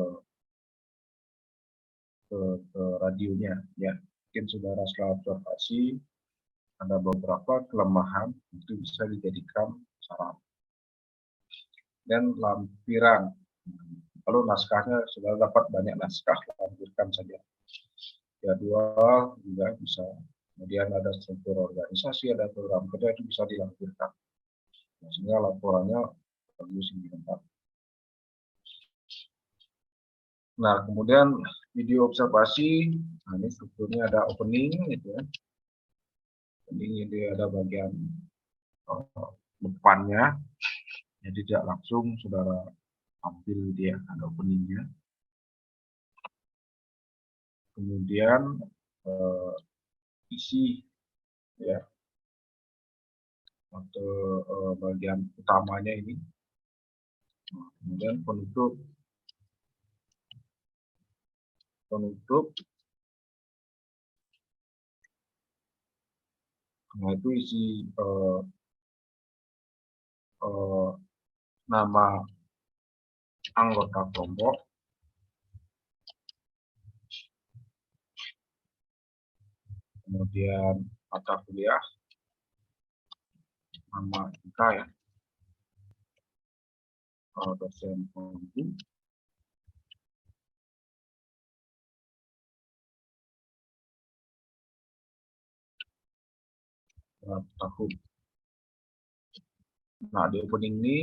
radionya ya. Mungkin saudara setelah observasi ada beberapa kelemahan, itu bisa dijadikan saran. Dan lampiran. Kalau naskahnya saudara dapat banyak naskah, lampirkan saja. Jadwal juga bisa. Kemudian ada struktur organisasi, ada program kerja, itu bisa dilampirkan. Sehingga laporannya bagus ini lengkap. Nah, kemudian video observasi, nah ini strukturnya ada opening gitu ya. Opening ini ada bagian depannya, jadi tidak langsung saudara tampil dia, ada openingnya. Kemudian isi ya, atau bagian utamanya ini. Kemudian penutup, nah itu isi nama anggota kelompok, kemudian mata kuliah, nama kita ya, dosen pembimbing, tahun. Nah, di opening ini,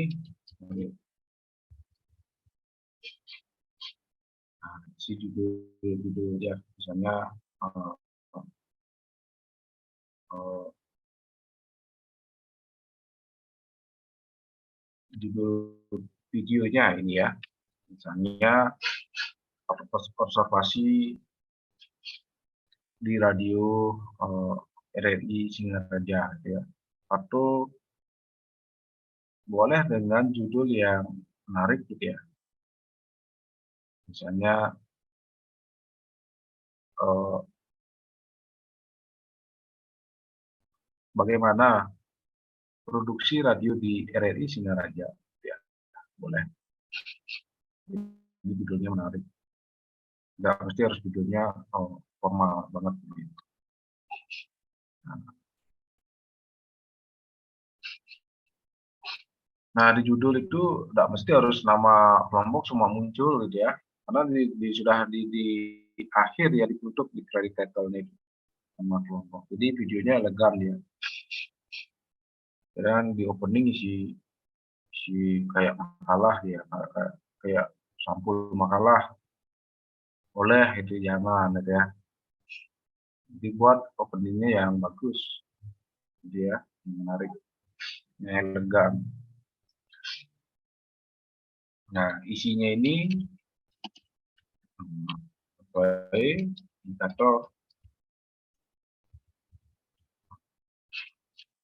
si judul-judulnya, misalnya judul videonya ini ya, misalnya observasi di radio RRI Singaraja ya, atau boleh dengan judul yang menarik gitu ya, misalnya bagaimana produksi radio di RRI Singaraja ya, boleh. Ini judulnya menarik, nggak mesti harus judulnya formal banget gitu. Nah, di judul itu nggak mesti harus nama kelompok semua muncul gitu ya, karena sudah di akhir ya, ditutup di credit title-nya nama kelompok. Jadi videonya elegan ya. Dan di opening isi kayak makalah ya, kayak sampul makalah, boleh itu jangan gitu ya. Dibuat openingnya yang bagus, gitu ya, menarik, yang elegan. Nah, isinya ini sebagai indikator.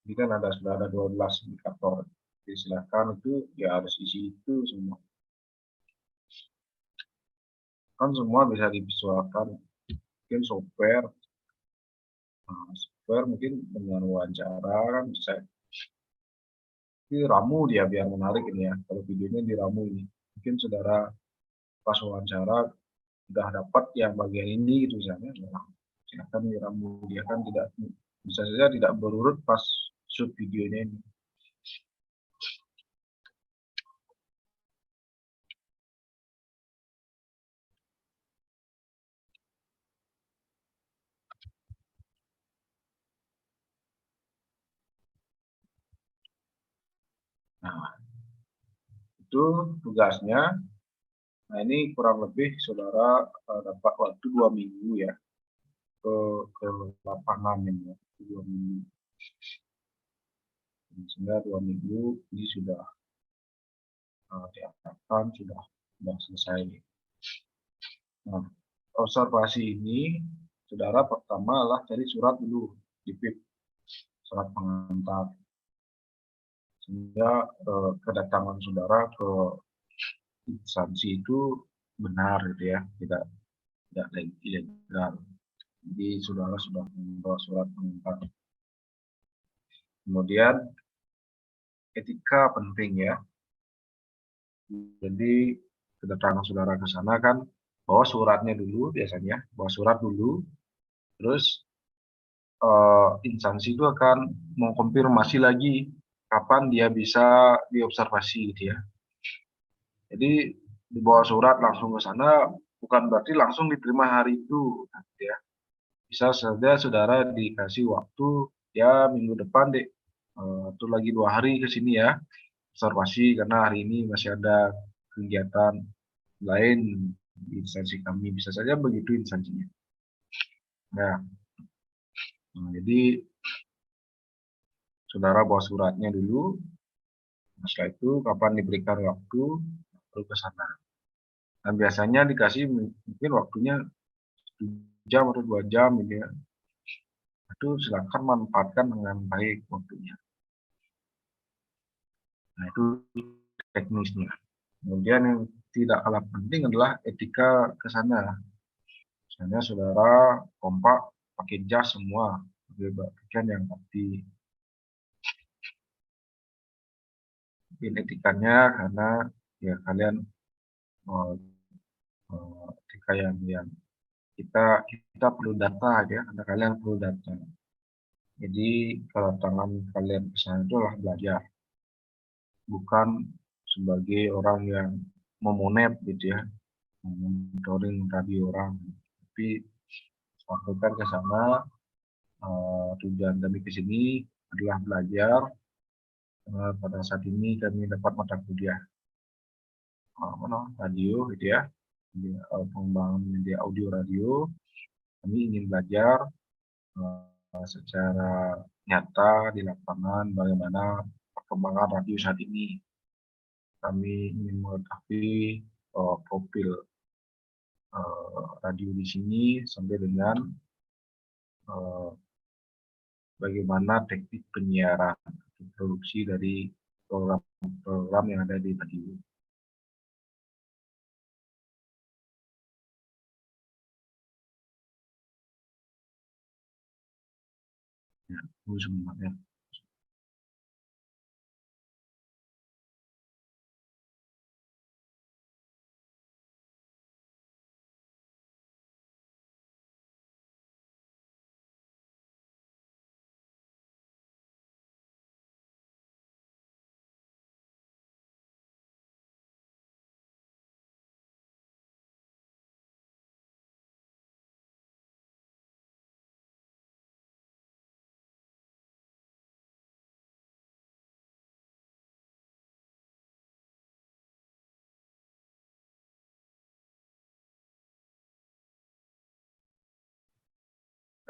Ini kan sudah ada 12 indikator. Jadi silakan itu ya harus isi itu semua. Kan semua bisa divisualkan. Mungkin software, mungkin dengan wawancara kan bisa. Ini ramu dia biar menarik ini ya. Kalau videonya diramu ini, mungkin saudara pas wawancara sudah dapat yang bagian ini gitu misalnya, silakan diramu, dia kan tidak bisa saja tidak berurut pas shoot videonya ini. Nah, itu tugasnya. Nah, ini kurang lebih saudara dapat waktu 2 minggu ya ke lapangan ini ya, 2 minggu. Sehingga 2 minggu ini sudah diarahkan, sudah selesai. Nah, observasi ini saudara pertama adalah cari surat dulu di PIP, surat pengantar, sehingga kedatangan saudara ke instansi itu benar gitu ya, tidak ilegal. Jadi saudara sudah membawa surat pengantar. Kemudian etika penting ya. Jadi kedatangan saudara ke sana kan bawa suratnya dulu, biasanya bawa surat dulu, terus instansi itu akan mengkonfirmasi lagi kapan dia bisa diobservasi gitu ya. Jadi dibawa surat langsung ke sana bukan berarti langsung diterima hari itu gitu ya. Bisa saja saudara dikasih waktu ya minggu depan deh, atau lagi 2 hari ke sini ya observasi, karena hari ini masih ada kegiatan lain di instansi kami, bisa saja begitu instansinya. Nah, jadi saudara bawa suratnya dulu, setelah itu kapan diberikan waktu baru ke sana. Dan biasanya dikasih mungkin waktunya 1 jam atau 2 jam gitu ya. Itu silakan manfaatkan dengan baik waktunya. Nah, itu teknisnya. Kemudian yang tidak kalah penting adalah etika ke sana. Misalnya saudara kompak pakai jas semua, pakaian yang rapi. Mungkin etikanya karena ya kalian ketika yang kita perlu data ya, Anda kalian perlu data. Jadi kedatangan kalian ke sana itu adalah belajar, bukan sebagai orang yang memonet gitu ya, monitoring radio orang. Tapi lakukan ke sana, tujuan kami ke sini adalah belajar. Pada saat ini kami dapat mata kuliah radio gitu ya, pengembangan media audio radio. Kami ingin belajar secara nyata di lapangan bagaimana perkembangan radio saat ini. Kami ingin mengetahui profil radio di sini sampai dengan bagaimana teknik penyiaran produksi dari program-program yang ada di radio. Ya, itu sebenarnya.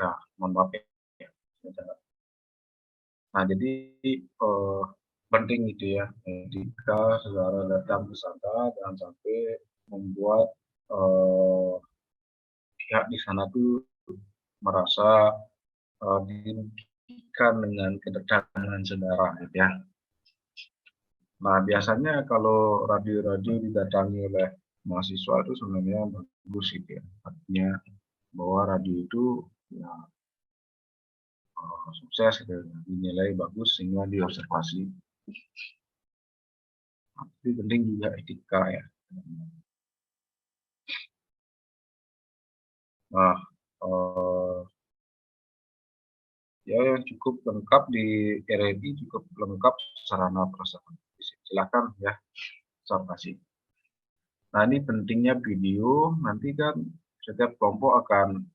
Nah, mohon maaf ya. Nah, jadi penting gitu ya, ketika saudara datang ke sana jangan sampai membuat pihak di sana tuh merasa dirugikan dengan kedatangan saudara gitu ya. Nah, biasanya kalau radio-radio didatangi oleh mahasiswa itu sebenarnya bagus gitu ya. Artinya bahwa radio itu ya, sukses gitu, dinilai bagus sehingga diobservasi. Tapi penting juga etika ya. Nah, ya yang cukup lengkap di RRI, cukup lengkap sarana prasarana. Silakan ya, observasi. Nah, ini pentingnya video. Nanti kan setiap kelompok akan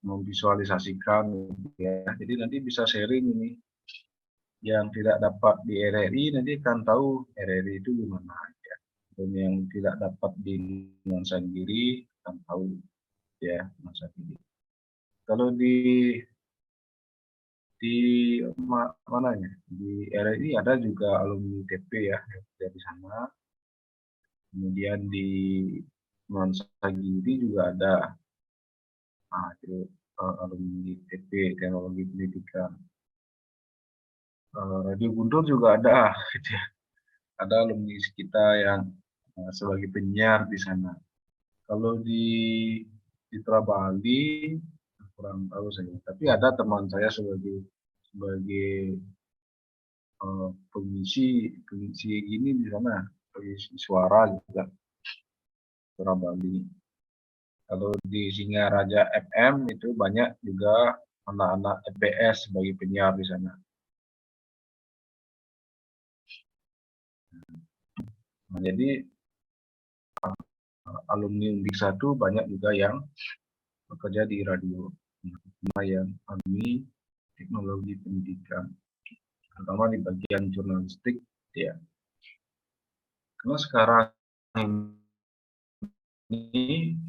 memvisualisasikan ya. Jadi nanti bisa sharing ini. Yang tidak dapat di RRI nanti akan tahu RRI itu gimana ya. Dan yang tidak dapat di nuansa Giri akan tahu ya nuansa Giri. Kalau di mana ya? Di RRI ada juga alumni TP ya dari sana. Kemudian di nuansa Giri juga ada. Nah, itu alumni TP Teknologi Pendidikan. Radio Guntur juga ada, gitu ya. Ada alumni kita yang sebagai penyiar di sana. Kalau di Citra Bali kurang tahu saya, tapi ada teman saya sebagai pengisi gini di sana, pengisi suara juga Citra Bali. Kalau di Singaraja FM itu banyak juga anak-anak FBS sebagai penyiar di sana. Nah, jadi alumni Undik 1 banyak juga yang bekerja di radio, yang alumni teknologi pendidikan, terutama di bagian jurnalistik ya. Karena sekarang ini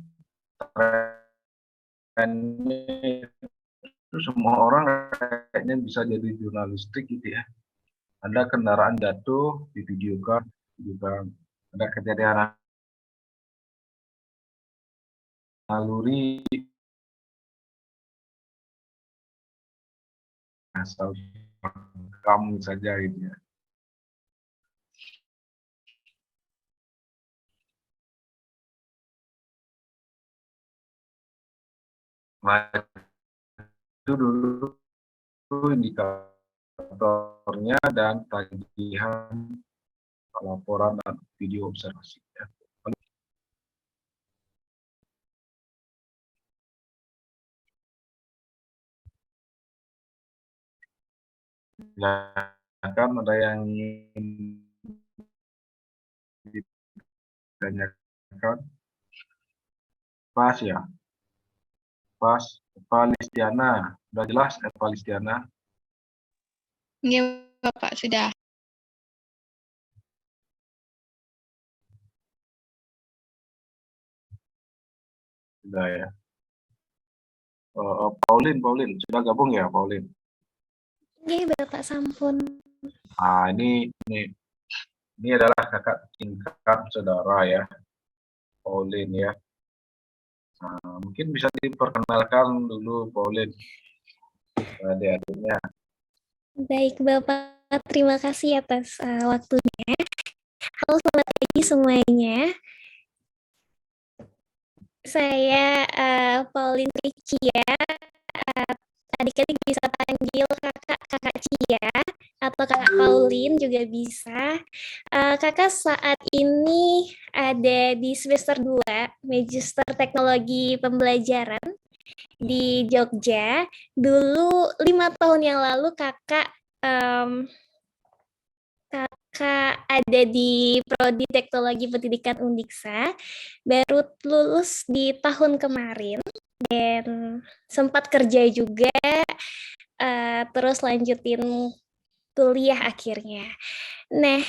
trennya itu semua orang kayaknya bisa jadi jurnalistik gitu ya. Ada kendaraan jatuh divideokan, juga ada kejadian naluri asal kamu saja gitu ya. Nah, itu dulu indikatornya dan tagihan laporan dan video observasi ya. Silakan, ada yang ingin ditanyakan? Pas ya, pas. Eva Listiana, sudah jelas Eva Listiana? Iya, Bapak, sudah. Sudah ya. Pauline, sudah gabung ya Pauline? Nggih, Bapak sampun. Ini adalah kakak tingkat saudara ya, Pauline ya. Mungkin bisa diperkenalkan dulu Pauline, adik-adiknya. Baik, Bapak. Terima kasih atas waktunya. Halo, selamat pagi semuanya. Saya Pauline Tricia. Adik-adik bisa panggil kakak Cia atau kakak Pauline juga bisa. Kakak saat ini ada di semester 2 Magister Teknologi Pembelajaran di Jogja. Dulu 5 tahun yang lalu kakak ada di Prodi Teknologi Pendidikan Undiksa, baru lulus di tahun kemarin dan sempat kerja juga, terus lanjutin kuliah akhirnya. Nah,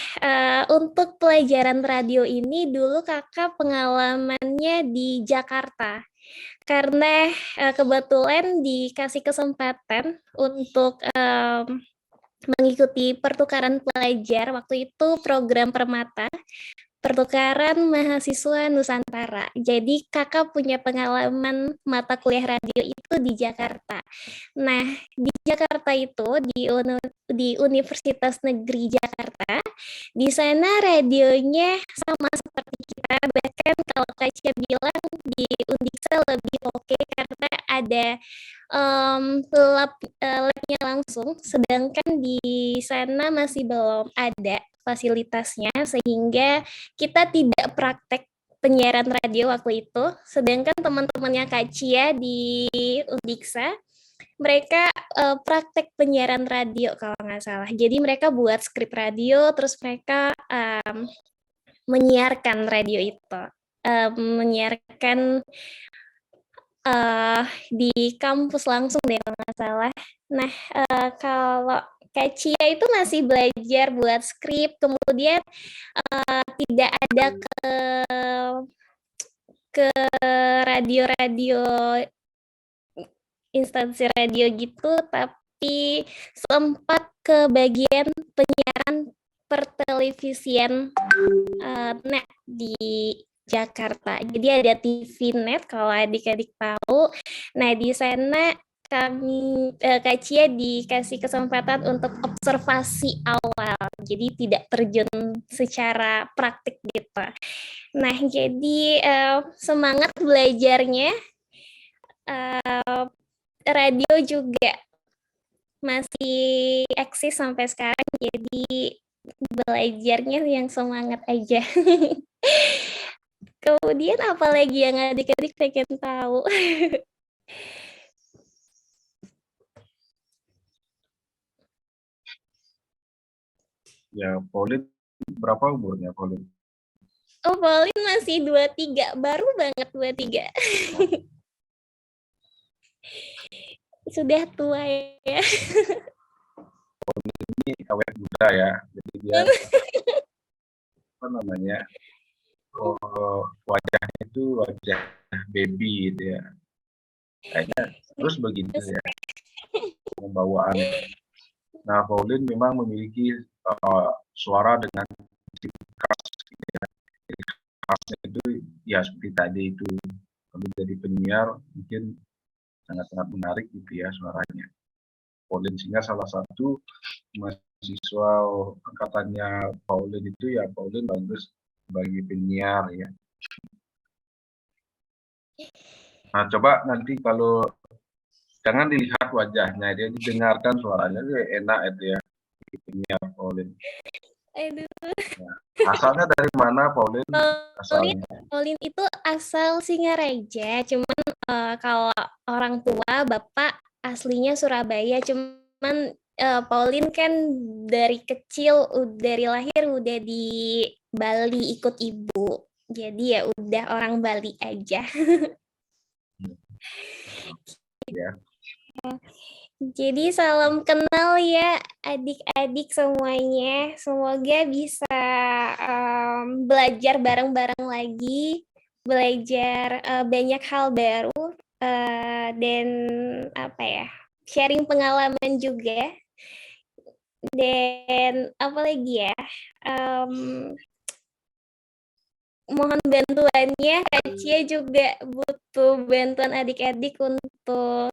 untuk pelajaran radio ini dulu kakak pengalamannya di Jakarta. Karena kebetulan dikasih kesempatan untuk mengikuti pertukaran pelajar, waktu itu program Permata, pertukaran mahasiswa Nusantara. Jadi kakak punya pengalaman mata kuliah radio itu di Jakarta. Nah, di Jakarta itu di Universitas Negeri Jakarta, di sana radionya sama seperti kita. Bahkan kalau Kak Cia bilang di Undiksa lebih oke karena ada labnya langsung, sedangkan di sana masih belum ada fasilitasnya sehingga kita tidak praktek penyiaran radio waktu itu, sedangkan teman-temannya Kak Cia di Undiksa mereka praktek penyiaran radio kalau nggak salah. Jadi mereka buat skrip radio, terus mereka menyiarkan radio itu, menyiarkan di kampus langsung deh kalau nggak salah. Nah, kalau Kak Cia itu masih belajar buat skrip, kemudian tidak ada ke radio-radio, instansi radio gitu, tapi sempat ke bagian penyiaran pertelevisian net di Jakarta. Jadi ada TV Net kalau adik-adik tahu. Nah, di sana kami Kak Cia dikasih kesempatan untuk observasi awal. Jadi tidak terjun secara praktik gitu. Nah, jadi semangat belajarnya radio juga masih eksis sampai sekarang. Jadi belajarnya yang semangat aja. Kemudian apalagi yang adik-adik pengen tahu? Ya, Pauline berapa umurnya Pauline? Oh, Pauline masih 23, baru banget 23. Sudah tua ya. Ini awet muda ya, jadi dia apa namanya, wajahnya itu wajah baby gitu ya. Kayaknya terus begitu ya pembawaan. Nah, Pauline memang memiliki suara dengan khas, gitu ya. Jadi khasnya itu ya seperti tadi itu, kalau jadi penyiar mungkin sangat-sangat menarik gitu ya suaranya Pauline, sehingga salah satu mahasiswa angkatannya Pauline itu ya Pauline bagus sebagai penyiar ya. Nah, coba nanti kalau jangan dilihat wajahnya, dia didengarkan suaranya dia enak itu ya, penyiar Pauline. Aduh. Nah, asalnya dari mana Pauline? Pauline itu asal Singareja, cuman kalau orang tua bapak aslinya Surabaya, cuman Pauline kan dari kecil, dari lahir udah di Bali ikut ibu. Jadi ya udah orang Bali aja. Ya. Jadi salam kenal ya adik-adik semuanya. Semoga bisa belajar bareng-bareng lagi, belajar banyak hal baru dan apa ya, sharing pengalaman juga. Dan apa lagi ya? Mohon bantuannya, Kak Cia juga butuh bantuan adik-adik untuk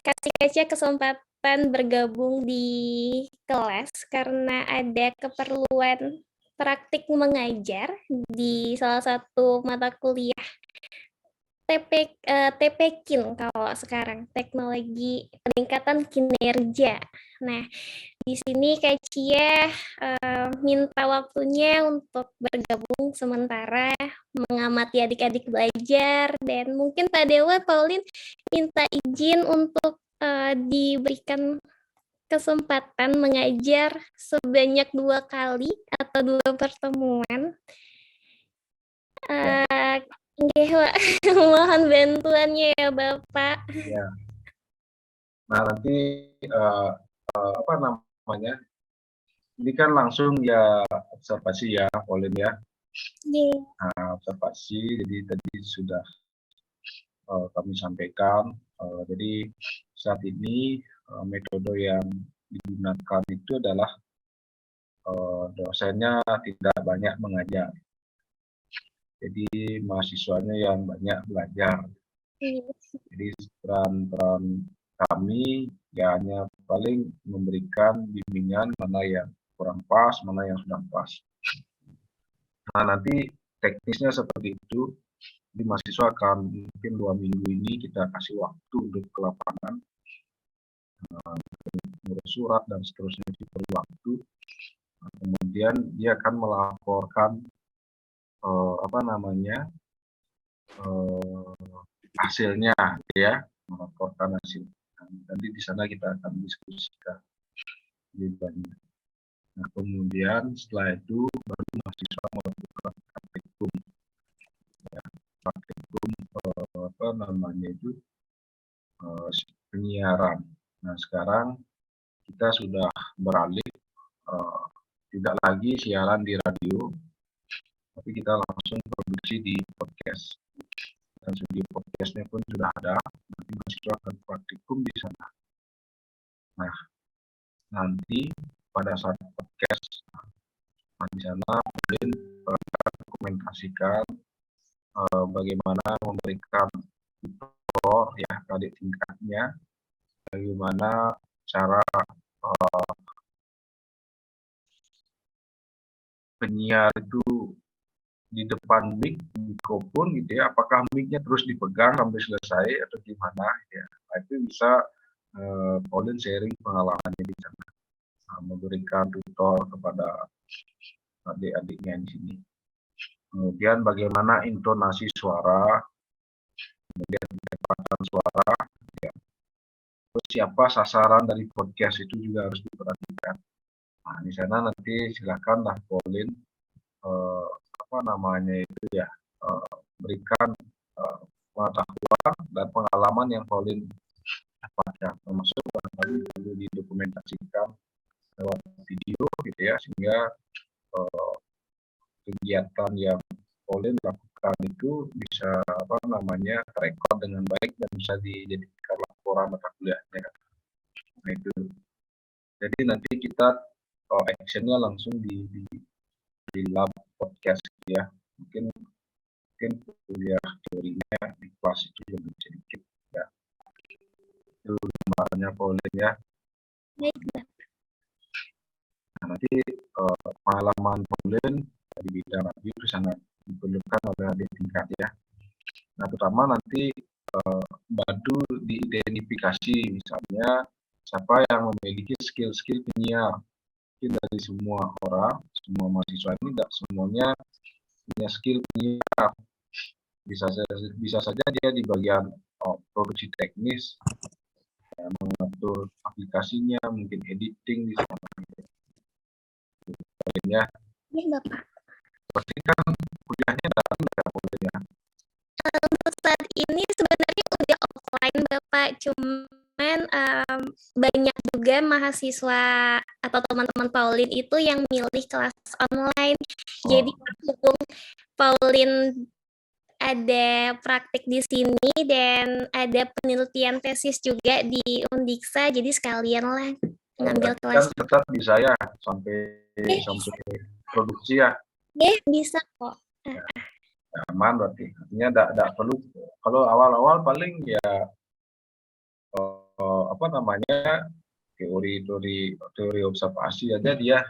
kasih Kak Cia kesempatan bergabung di kelas karena ada keperluan praktik mengajar di salah satu mata kuliah TPKIN kalau sekarang, teknologi peningkatan kinerja. Nah, di sini Kak Cia minta waktunya untuk bergabung sementara mengamati adik-adik belajar, dan mungkin Pak Dewa, Pauline minta izin untuk diberikan kesempatan mengajar sebanyak 2 kali atau 2 pertemuan. Nggih, Pak. Mohon bantuannya ya, Bapak. Ya. Nah, nanti apa namanya? Ini kan langsung ya observasi ya, Pauline ya. Nah, observasi, jadi tadi sudah kami sampaikan. Jadi saat ini metode yang digunakan itu adalah dosennya tidak banyak mengajar. Jadi mahasiswanya yang banyak belajar. Jadi peran kami ya hanya paling memberikan bimbingan mana yang kurang pas, mana yang sudah pas. Nah, nanti teknisnya seperti itu. Jadi mahasiswa akan mungkin 2 minggu ini kita kasih waktu untuk ke lapangan, ngurus surat dan seterusnya, perlu waktu. Nah, kemudian dia akan melaporkan apa namanya hasilnya, ya, melaporkan hasil. Nanti di sana kita akan diskusikan lebih banyak. Nah, kemudian setelah itu baru mahasiswa melakukan praktikum, ya, praktikum apa namanya itu penyiaran. Nah, sekarang kita sudah beralih tidak lagi siaran di radio, tapi kita langsung produksi di podcast. Dan studio podcastnya pun sudah ada, nanti mahasiswa akan praktikum di sana. Nah, nanti pada saat podcast, nah di sana mungkin dokumentasikan bagaimana memberikan tutor ya adik tingkatnya, bagaimana cara penyiar itu di depan mic, mikrofon gitu ya, apakah mic-nya terus dipegang sampai selesai atau gimana ya. Nah, itu bisa Pauline sharing pengalamannya di sana, memberikan tutor kepada adik-adiknya di sini. Kemudian bagaimana intonasi suara, kemudian kecepatan suara, ya. Terus siapa sasaran dari podcast itu juga harus diperhatikan. Nah, di sana nanti silakanlah Pauline apa namanya itu ya, berikan pengetahuan dan pengalaman yang Pauline dapatkan, termasuk barangkali perlu didokumentasikan lewat video gitu ya, sehingga kegiatan yang Pauline lakukan itu bisa apa namanya terekod dengan baik dan bisa dijadikan laporan mata kuliahnya. Nah, itu. Jadi nanti kita actionnya langsung di lab podcast ya. Mungkin kuliah teorinya di kelas itu lebih sedikit ya. Itu gambarannya Pauline ya. Nah, nanti pengalaman Pauline di bidang radio itu sangat diperlukan oleh adik tingkat ya. Nah, terutama nanti bantu diidentifikasi, misalnya siapa yang memiliki skill-skill penyiar. Mungkin dari semua orang, semua mahasiswa ini tidak semuanya punya skill penyiar. Bisa saja dia di bagian produksi teknis, ya, mengatur install aplikasinya, mungkin editing di sana ya. Iya, Bapak. Pasti kan kuliahnya daring nggak boleh ya? Untuk saat ini sebenarnya udah offline, Bapak. Cuman banyak juga mahasiswa atau teman-teman Paulin itu yang milih kelas online. Jadi berhubung Paulin ada praktik di sini dan ada penelitian tesis juga di Undiksa, jadi sekalian lah ngambil kan kelas. tetap bisa ya sampai produksi ya. Bisa kok. Aman berarti. Artinya tidak perlu, kalau awal-awal paling ya apa namanya, teori observasi aja dia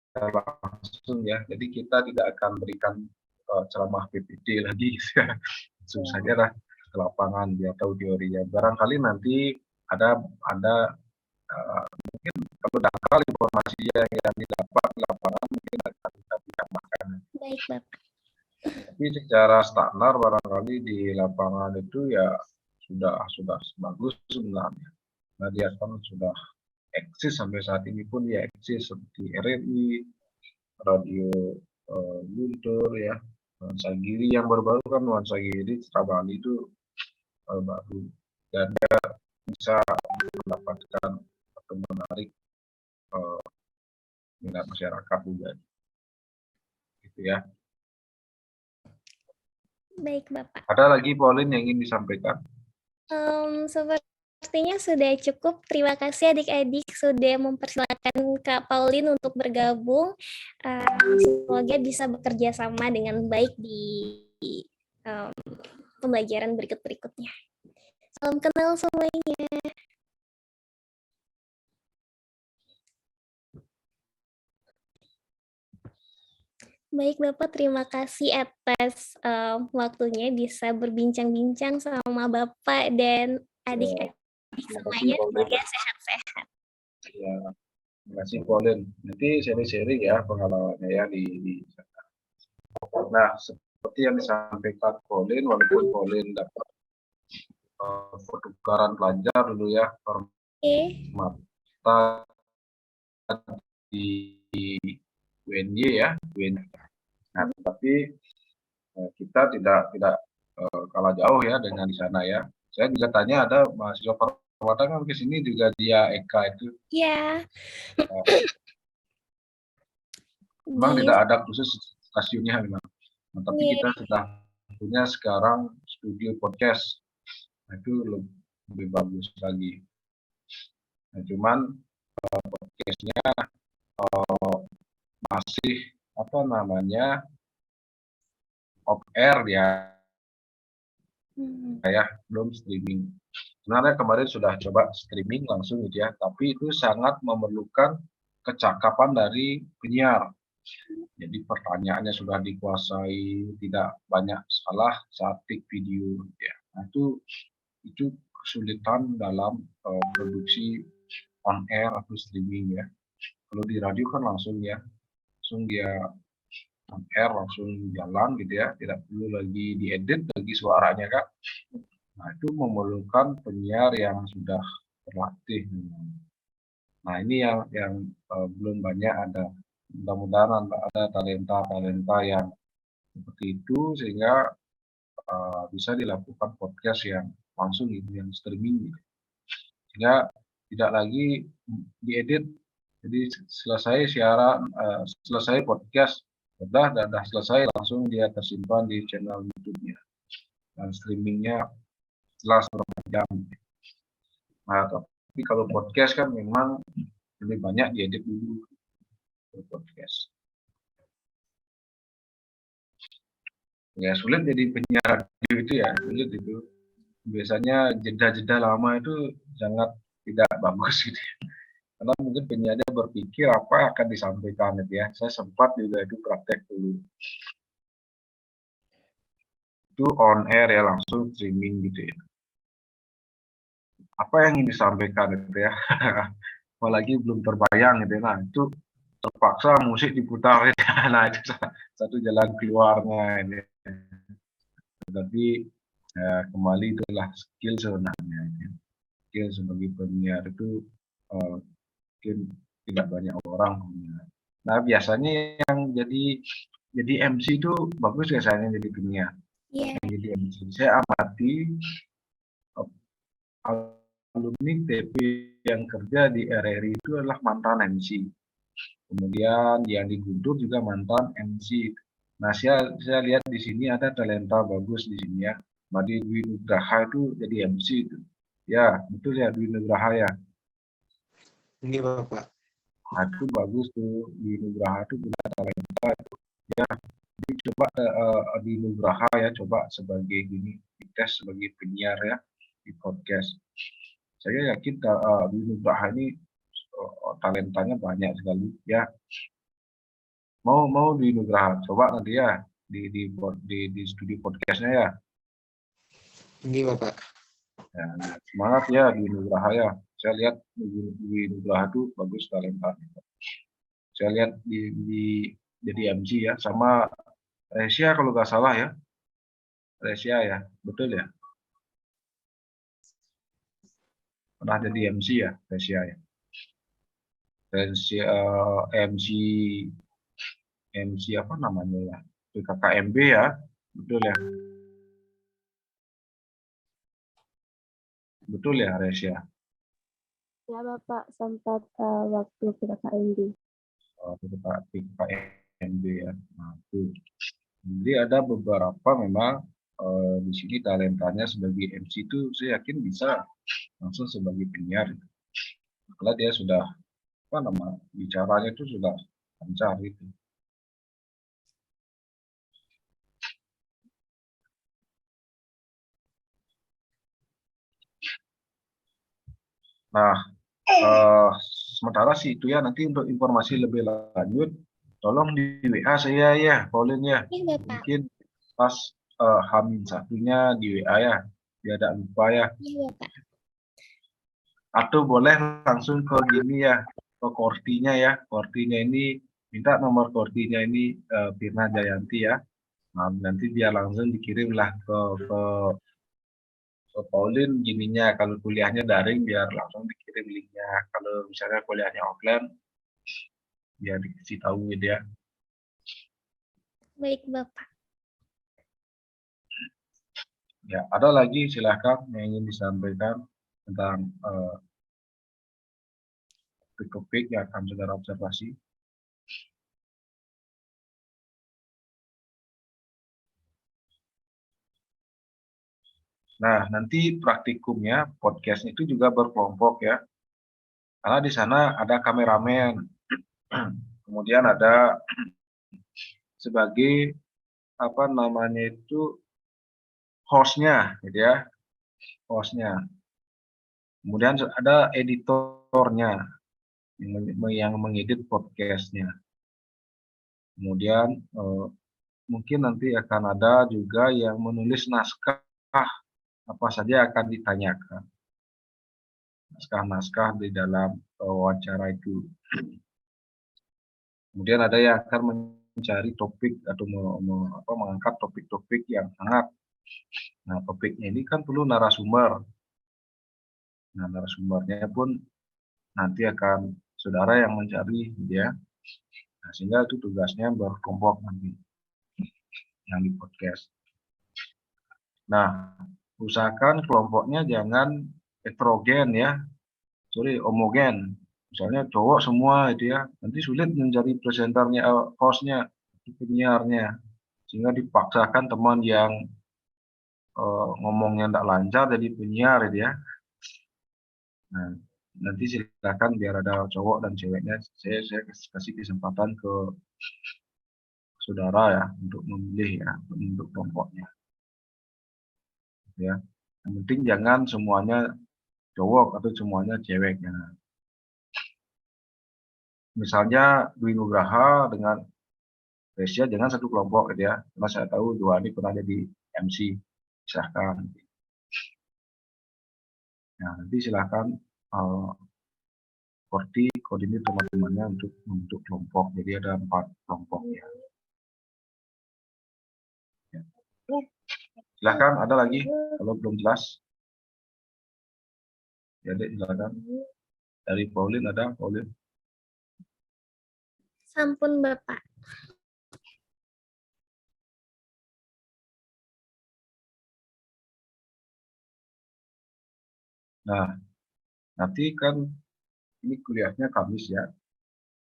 langsung ya. Jadi kita tidak akan berikan ceramah PPT lagi ya. Langsung saja lah ke lapangan dia tahu teorinya. Barangkali nanti ada mungkin kalau dangkal informasi yang didapat di lapangan mungkin akan kita tambahkan. Baik, Bapak. Tapi secara standar barangkali di lapangan itu ya sudah bagus sebenarnya. Nah, dia kan sudah eksis sampai saat ini pun dia eksis seperti RRI, Radio Guntur ya, Nuansa Giri yang baru-baru kan Nuansa Giri Bali itu baru dan dia bisa mendapatkan atau menarik minat masyarakat juga gitu ya. Baik, Bapak. Ada lagi Pauline yang ingin disampaikan? Sepertinya sudah cukup. Terima kasih adik-adik sudah mempersilahkan Kak Pauline untuk bergabung. Semoga bisa bekerja sama dengan baik di pembelajaran berikut-berikutnya. Salam kenal semuanya. Baik, Bapak, terima kasih atas waktunya bisa berbincang-bincang sama Bapak dan adik-adik semuanya. Semoga sehat-sehat. Ya, terima kasih Pauline. Nanti seri-seri ya pengalamannya ya di sana. Nah, seperti yang disampaikan Pauline, walaupun Pauline dapat pertukaran pelajar dulu ya, mata di UNY ya, UNY. Nah, tapi kita tidak kalah jauh ya dengan di sana ya. Saya juga tanya ada mahasiswa perawatan kan ke sini juga dia Eka itu. Iya. Memang tidak ada khusus stasiunnya memang. Nah, tapi kita sudah punya sekarang studio podcast. Nah, itu lebih bagus lagi. Nah, cuman podcastnya masih apa namanya off air ya, belum streaming. Sebenarnya kemarin sudah coba streaming langsung gitu ya, tapi itu sangat memerlukan kecakapan dari penyiar. Jadi pertanyaannya sudah dikuasai, tidak banyak salah saat take video ya. Nah, itu kesulitan dalam produksi on air atau streaming ya. Kalau di radio kan langsung ya, langsung dia on air langsung jalan gitu ya, tidak perlu lagi diedit lagi suaranya Kak. Nah, itu memerlukan penyiar yang sudah terlatih. Nah, ini yang belum banyak ada. Mudah-mudahan ada talenta yang seperti itu sehingga bisa dilakukan podcast yang langsung gitu, yang streaming gitu. Sehingga tidak lagi diedit. Jadi selesai siaran, selesai podcast, dan selesai langsung dia tersimpan di channel YouTube-nya. Dan streamingnya setelah beberapa jam. Nah, tapi kalau podcast kan memang lebih banyak diedit dulu podcast. Ya sulit jadi penyiar radio itu ya, sulit itu. Biasanya jeda-jeda lama itu sangat tidak bagus gitu. Karena mungkin penyiarnya berpikir apa akan disampaikan gitu ya. Saya sempat juga itu praktek dulu. Itu on air ya, langsung streaming gitu ya. Apa yang ingin disampaikan gitu ya. Apalagi belum terbayang gitu ya. Nah, itu terpaksa musik diputar gitu. Nah, itu satu jalan keluarnya ini. Tapi kembali itulah skill sebenarnya. skill sebagai penyiar itu mungkin tidak banyak orang punya. Nah, biasanya yang jadi MC itu bagus ya saya jadi penyiar. Iya. Yang jadi MC. Saya amati alumni TP yang kerja di RRI itu adalah mantan MC. Kemudian yang di Guntur juga mantan MC. Nah, saya lihat di sini ada talenta bagus di sini ya. Madi Dwi Nugraha itu jadi MC itu. Ya, betul ya Dwi Nugraha ya. Ini Bapak. Nah, itu bagus tuh Dwi Nugraha itu punya talenta itu. Ya, jadi coba Dwi Nugraha ya coba sebagai gini dites sebagai penyiar ya di podcast. Saya yakin Dwi Nugraha ini talentanya banyak sekali ya. Mau di Nugraha coba nanti ya di studi podcastnya ya. Ini Bapak. Ya, semangat ya di Nugraha ya. Saya lihat di Nugraha itu bagus talentanya. Saya lihat jadi MC ya sama Resia kalau nggak salah ya. Resia ya, betul ya. Pernah jadi MC ya Resia ya. Resia MC apa namanya ya? PKKMB ya, betul ya. Betul ya Resia. Ya Bapak, sempat waktu PKKMB. PKKMB ya. Nah, itu. Jadi ada beberapa memang di sini talentanya sebagai MC itu saya yakin bisa langsung sebagai penyiar. Karena dia sudah bicaranya itu sudah lancar gitu. Nah, sementara sih itu ya nanti untuk informasi lebih lanjut tolong di WA saya ya Pauline ya. Iya, Bapak. Mungkin pas H-1-nya di WA ya biar tidak lupa ya. Iya, Bapak. Atau boleh langsung ke gini ya ke kortinya ya. Kortinya ini minta nomor kortinya ini Firna Jayanti ya. Nah, nanti dia langsung dikirimlah ke Pauline gininya kalau kuliahnya daring biar langsung dikirim linknya. Kalau misalnya kuliahnya offline biar dikasih tahu gitu ya. Baik, Bapak. Ya, ada lagi silakan yang ingin disampaikan tentang topik yang akan saudara observasi. Nah, nanti praktikumnya podcast itu juga berkelompok ya. Karena di sana ada kameramen. Kemudian ada sebagai apa namanya itu hostnya gitu ya. Hostnya. Kemudian ada editornya yang mengedit podcastnya. Kemudian mungkin nanti akan ada juga yang menulis naskah apa saja akan ditanyakan. Naskah-naskah di dalam wawancara itu. Kemudian ada yang akan mencari topik atau mengangkat topik-topik yang hangat. Nah, topiknya ini kan perlu narasumber. Nah, narasumbernya pun nanti akan saudara yang mencari, ya. Nah, sehingga itu tugasnya berkelompok nanti yang di podcast. Nah, usahakan kelompoknya jangan heterogen ya, homogen. Misalnya cowok semua itu ya, nanti sulit mencari presenternya, hostnya, penyiarnya, sehingga dipaksakan teman yang ngomongnya tidak lancar jadi penyiar itu ya. Nah, nanti silakan biar ada cowok dan ceweknya, saya kasih kesempatan ke saudara ya untuk memilih ya untuk kelompoknya. Ya, yang penting jangan semuanya cowok atau semuanya cewek ya. Misalnya Dwi Nugraha dengan Resia jangan satu kelompok gitu ya, karena saya tahu dua ini pernah jadi MC, silahkan. Nah, nanti silahkan koordinir teman-temannya untuk kelompok, jadi ada 4 kelompok ya. Silahkan, ada lagi kalau belum jelas. Ya, Dek, silakan. Dari Pauline ada, Pauline. Sampun Bapak. Nah, nanti kan ini kuliahnya Kamis ya.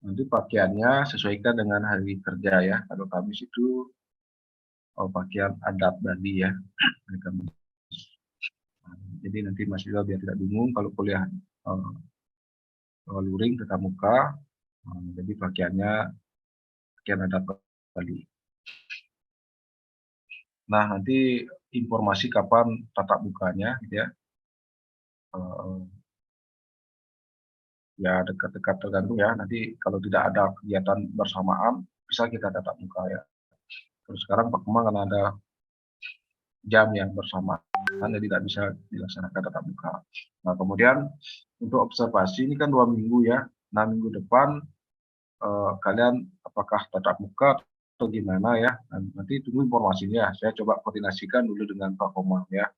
Nanti pakaiannya sesuaikan dengan hari kerja ya. Kalau Kamis itu pakaian adat Bali ya. Hari Kamis. Jadi nanti mahasiswa biar tidak bingung kalau kuliah luring tetap muka. Jadi pakaiannya pakaian adat Bali. Nah, nanti informasi kapan tatap mukanya gitu ya. Ya dekat-dekat tergantung ya. Nanti kalau tidak ada kegiatan bersamaan bisa kita tatap muka ya. Terus sekarang Pak Kemang karena ada jam yang bersamaan, jadi tidak bisa dilaksanakan tatap muka. Nah, kemudian untuk observasi ini kan 2 minggu ya. Nah, minggu depan kalian apakah tatap muka atau gimana ya? Nanti tunggu informasinya. Saya coba koordinasikan dulu dengan Pak Komang ya.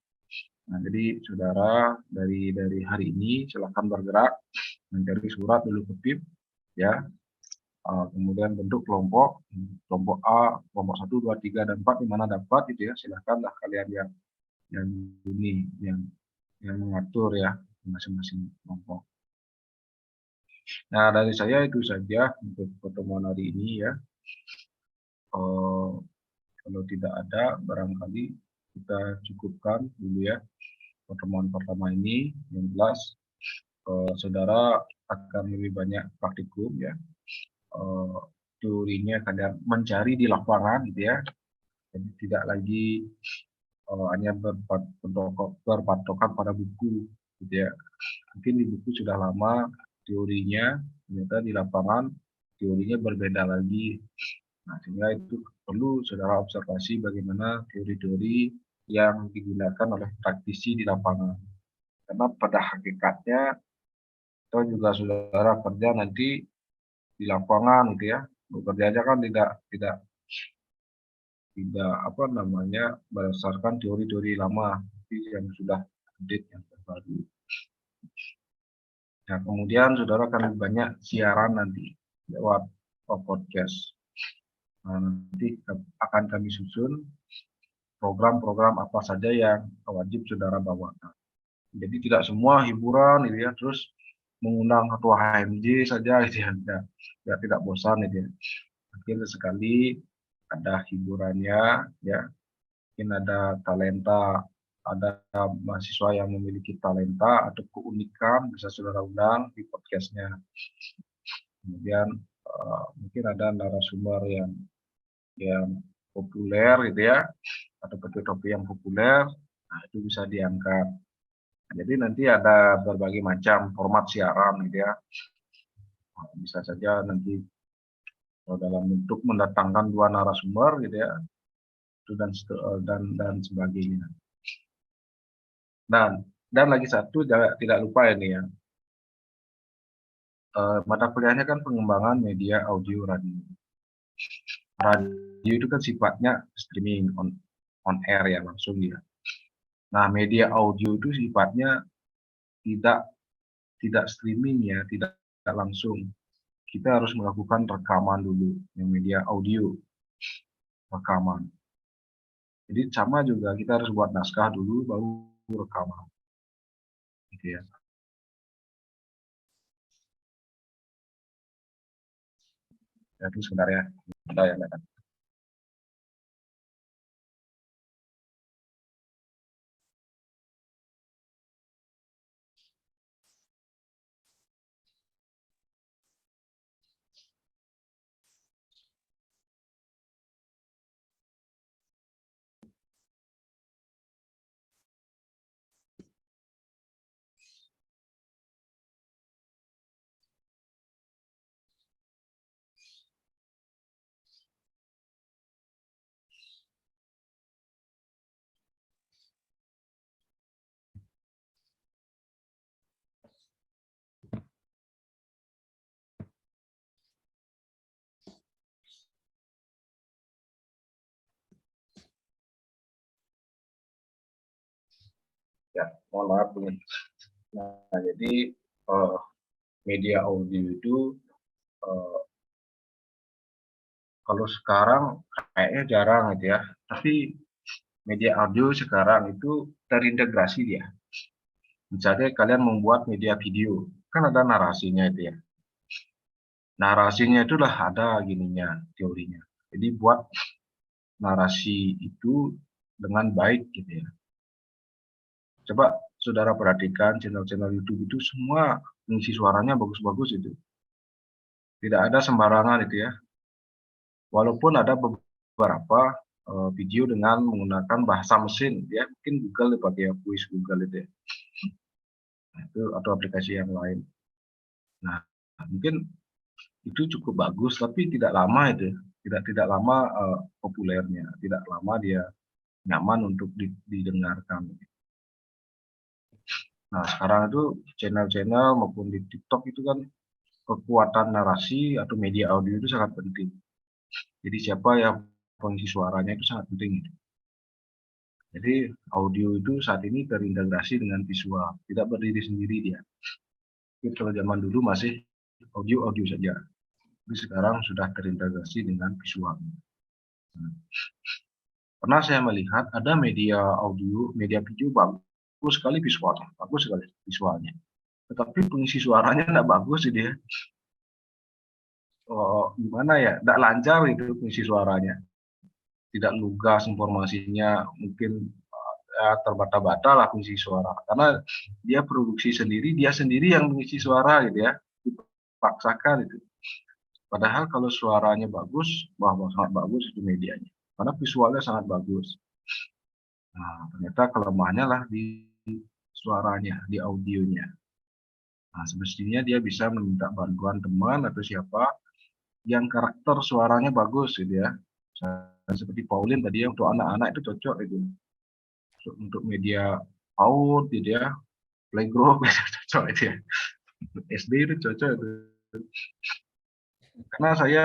Nah, jadi saudara dari hari ini silahkan bergerak mencari surat dulu ke PIP ya. Kemudian bentuk kelompok A, kelompok 1, 2, 3, dan 4 di mana dapat gitu ya. Silahkanlah kalian yang ini yang mengatur ya masing-masing kelompok. Nah, dari saya itu saja untuk pertemuan hari ini ya. Kalau tidak ada, barangkali kita cukupkan dulu ya pertemuan pertama ini. Yang jelas saudara akan lebih banyak praktikum ya. Teorinya kalian mencari di lapangan gitu ya. Jadi tidak lagi hanya berpatokan pada buku gitu ya. Mungkin di buku sudah lama teorinya, ternyata di lapangan teorinya berbeda lagi. Nah, sehingga itu perlu saudara observasi bagaimana teori-teori yang digunakan oleh praktisi di lapangan. Karena pada hakikatnya itu juga saudara kerja nanti di lapangan gitu ya. Bekerjanya kan tidak apa namanya berdasarkan teori-teori lama, tapi yang sudah update yang terbaru. Nah, kemudian saudara akan banyak siaran nanti lewat podcast. Nah, nanti akan kami susun program-program apa saja yang wajib saudara bawakan. Jadi tidak semua hiburan gitu ya, terus mengundang ketua HMJ saja gitu ya, tidak bosan gitu ya. Mungkin sekali ada hiburannya ya, mungkin ada talenta, ada mahasiswa yang memiliki talenta atau keunikan bisa saudara undang di podcastnya. Kemudian mungkin ada narasumber yang populer gitu ya, atau topik-topik yang populer, nah itu bisa diangkat. Nah, jadi nanti ada berbagai macam format siaran gitu ya. Nah, bisa saja nanti dalam bentuk mendatangkan 2 narasumber gitu ya, itu dan sebagainya. Dan lagi satu tidak lupa ini ya, mata kuliahnya kan pengembangan media audio radio. Radio itu kan sifatnya streaming on air ya, langsung ya. Nah, media audio itu sifatnya tidak streaming ya, tidak langsung. Kita harus melakukan rekaman dulu, yang media audio rekaman. Jadi sama juga kita harus buat naskah dulu, baru rekaman. Gitu ya. Jadi sebenarnya ada yang datang. Ya, mohon maaf ini Nah, jadi media audio itu kalau sekarang kayaknya jarang gitu ya. Tapi media audio sekarang itu terintegrasi dia. Misalnya kalian membuat media video, kan ada narasinya itu ya. Narasinya itulah ada gininya, teorinya. Jadi buat narasi itu dengan baik gitu ya. Coba saudara perhatikan channel-channel YouTube itu semua mengisi suaranya bagus-bagus itu. Tidak ada sembarangan itu ya. Walaupun ada beberapa video dengan menggunakan bahasa mesin ya, mungkin Google dipakai voice Google itu ya. Nah, itu atau aplikasi yang lain. Nah, mungkin itu cukup bagus tapi tidak lama itu ya. Tidak lama populernya, tidak lama dia nyaman untuk didengarkan. Nah, sekarang itu channel-channel maupun di TikTok itu kan kekuatan narasi atau media audio itu sangat penting. Jadi siapa yang pengisi suaranya itu sangat penting. Jadi audio itu saat ini terintegrasi dengan visual, tidak berdiri sendiri dia. Jadi kalau zaman dulu masih audio saja. Tapi sekarang sudah terintegrasi dengan visual. Pernah saya melihat ada media audio, media video bagus sekali visualnya, bagus sekali visualnya. Tetapi pengisi suaranya tidak bagus dia. Gimana ya? Tidak lancar itu pengisi suaranya. Tidak lugas informasinya, mungkin terbata-bata lah pengisi suara. Karena dia produksi sendiri, dia sendiri yang mengisi suara gitu ya. Dipaksakan itu. Padahal kalau suaranya bagus, bahwa sangat bagus itu medianya. Karena visualnya sangat bagus. Nah, ternyata kelemahannya lah di suaranya, di audionya. Nah, semestinya dia bisa meminta bantuan teman atau siapa yang karakter suaranya bagus gitu ya. Seperti Pauline tadi ya, untuk anak-anak itu cocok itu. Untuk media PAUD gitu ya, playgroup itu cocok itu ya. SD itu cocok itu. Karena saya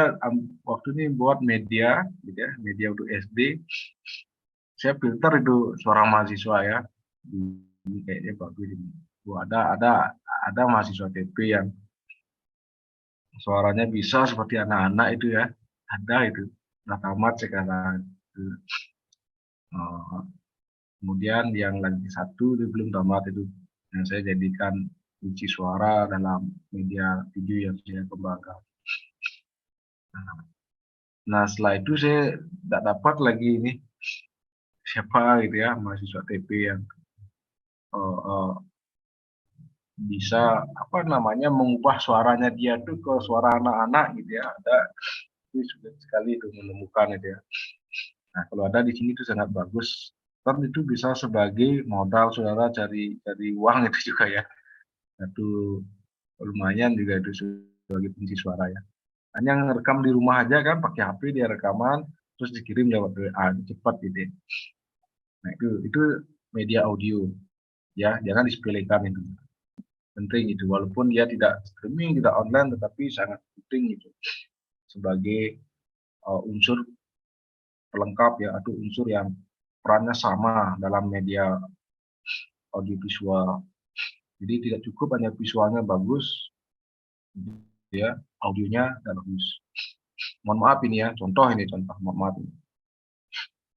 waktu ini buat media gitu ya, media untuk SD, saya filter itu suara mahasiswa ya. Ini kayaknya bagus ini. Ada mahasiswa TP yang suaranya bisa seperti anak-anak itu ya. Ada itu. Nah, tamat sekarang. Kemudian yang lagi satu itu belum tamat itu yang saya jadikan kunci suara dalam media video yang saya kembangkan. Nah, setelah itu saya tidak dapat lagi ini siapa gitu ya mahasiswa TP yang bisa apa namanya mengubah suaranya dia tuh ke suara anak-anak gitu ya. Ada, itu sulit sekali itu menemukan itu ya. Nah, kalau ada di sini itu sangat bagus. Kan itu bisa sebagai modal saudara cari uang itu juga ya. Satu lumayan juga itu sebagai pengisi suara ya. Hanya ngerekam di rumah aja kan pakai HP dia rekaman terus dikirim lewat WA cepat gitu. Nah, itu media audio ya, jangan disepelekan itu. Penting itu walaupun dia tidak streaming, tidak online tetapi sangat penting itu sebagai unsur pelengkap ya atau unsur yang perannya sama dalam media audiovisual. Jadi tidak cukup hanya visualnya bagus, ya audionya bagus. Mohon maaf ini ya, contoh mohon maaf ini.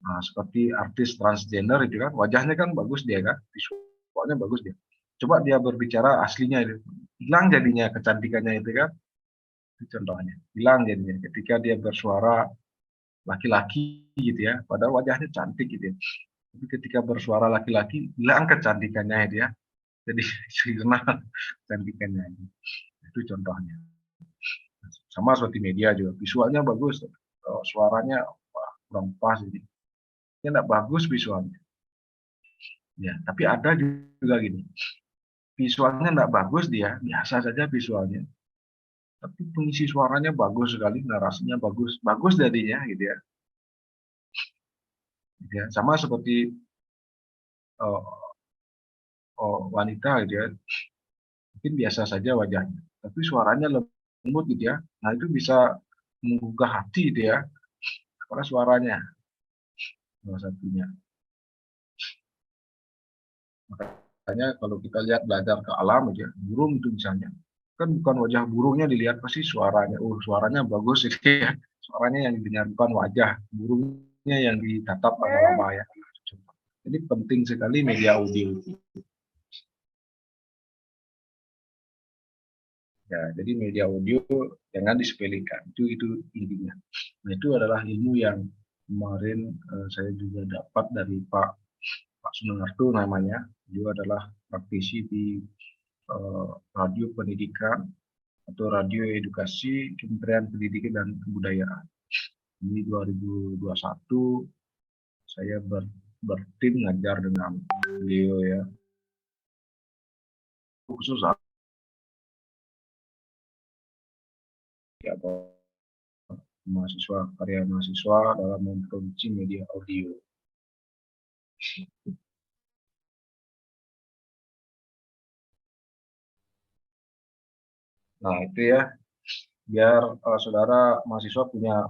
Nah, seperti artis transgender itu kan, wajahnya kan bagus dia kan, visualnya bagus dia. Coba dia berbicara aslinya itu, hilang jadinya kecantikannya itu kan. Itu contohnya, hilang jadinya ketika dia bersuara laki-laki gitu ya, padahal wajahnya cantik gitu ya. Tapi ketika bersuara laki-laki, hilang kecantikannya itu ya. Jadi sirna kecantikannya. Itu contohnya. Sama seperti media juga, visualnya bagus, suaranya kurang pas ini. Ini tidak bagus visualnya. Ya, tapi ada juga gini, visualnya tidak bagus dia, biasa saja visualnya. Tapi pengisi suaranya bagus sekali, narasinya bagus, bagus jadinya gitu ya. Ya, sama seperti wanita gitu ya, mungkin biasa saja wajahnya, tapi suaranya lembut gitu ya. Nah itu bisa menggugah hati gitu ya, karena suaranya salah satunya. Misalnya kalau kita lihat belajar ke alam aja, burung itu misalnya, kan bukan wajah burungnya dilihat, pasti suaranya. Oh, suaranya bagus itu ya. Suaranya yang didengar, bukan wajah. Burungnya yang ditatap lama-lama ya. Jadi penting sekali media audio. Ya, jadi media audio jangan disepelekan. Itu intinya. Nah, itu adalah ilmu yang kemarin saya juga dapat dari Pak Sunarto namanya. Dia adalah praktisi di radio pendidikan atau radio edukasi Kementerian Pendidikan dan Kebudayaan. Ini 2021 saya bertim ngajar dengan beliau ya. Khusus atau mahasiswa, karya mahasiswa dalam memproduksi media audio. Nah, itu ya, biar saudara mahasiswa punya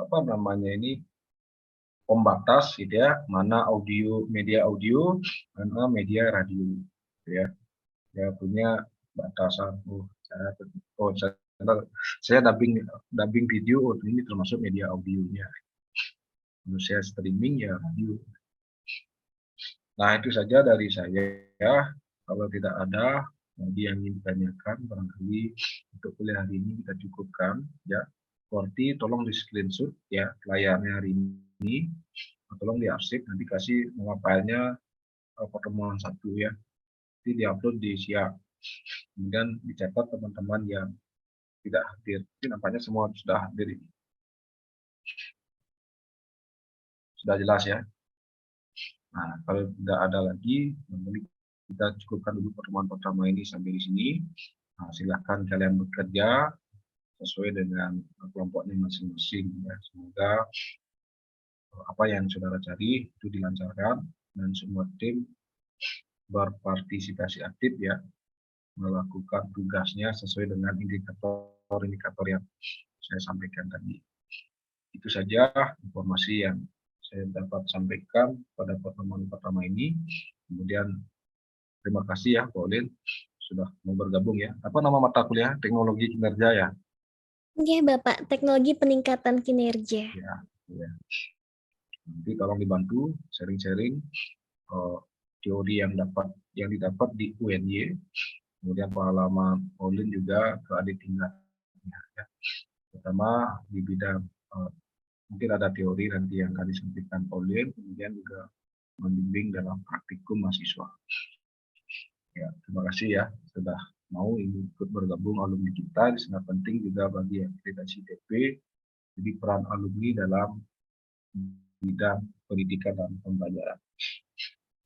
apa namanya ini, pembatas gitu ya, mana audio, media audio, mana media radio, ya. Ya punya batasan. Saya dubbing video, ini termasuk media audionya. Kalau saya streaming ya radio. Nah, itu saja dari saya. Kalau tidak ada lagi yang ingin ditanyakan, barangkali untuk kuliah hari ini kita cukupkan ya. Seperti tolong di screenshot ya layarnya hari ini, tolong diarsip, nanti kasih nama filenya pertemuan 1 ya. Nanti diupload di siap. Kemudian dicatat teman-teman yang tidak hadir. Ini nampaknya semua sudah hadir ini. Sudah jelas ya. Nah, kalau tidak ada lagi, kita cukupkan dulu pertemuan pertama ini sampai di sini. Nah, silahkan kalian bekerja sesuai dengan kelompoknya masing-masing. Ya. Semoga apa yang saudara cari itu dilancarkan dan semua tim berpartisipasi aktif ya, melakukan tugasnya sesuai dengan indikator-indikator yang saya sampaikan tadi. Itu saja informasi yang saya dapat sampaikan pada pertemuan pertama ini. Kemudian terima kasih ya Pauline sudah mau bergabung ya. Apa nama mata kuliah? Teknologi kinerja ya? Iya Bapak, teknologi peningkatan kinerja. Ya. Nanti tolong dibantu sharing-sharing teori yang didapat di UNY. Kemudian pengalaman Pauline juga ke adik tingkatnya. Ya. Pertama di bidang mungkin ada teori nanti yang akan disampaikan Pauline, kemudian juga membimbing dalam praktikum mahasiswa. Ya, terima kasih ya sudah mau ikut bergabung alumni kita. Ini sangat penting juga bagi akreditasi TP. Jadi peran alumni dalam bidang pendidikan dan pembelajaran.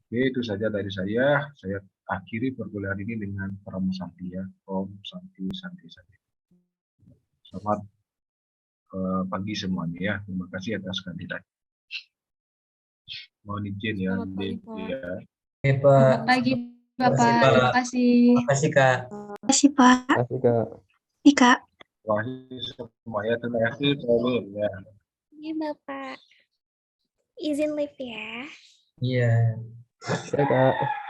Oke, itu saja dari saya. Saya akhiri perkuliahan ini dengan Paramo Santi ya. Om Santi Santi Santi. Selamat pagi semuanya ya. Terima kasih atas kehadiran. Mohon izin ya. Selamat pagi, Pak. Ya. Oke, Pak. Selamat pagi Bapak. Terima kasih, Pak. Terima kasih. Terima kasih, Kak. Terima kasih, Pak. Terima kasih, Kak. Nih, Kak. Terima kasih semuanya. Terima kasih Pauline ya. Iya Bapak. Izin live ya. Iya. Ya, Kak.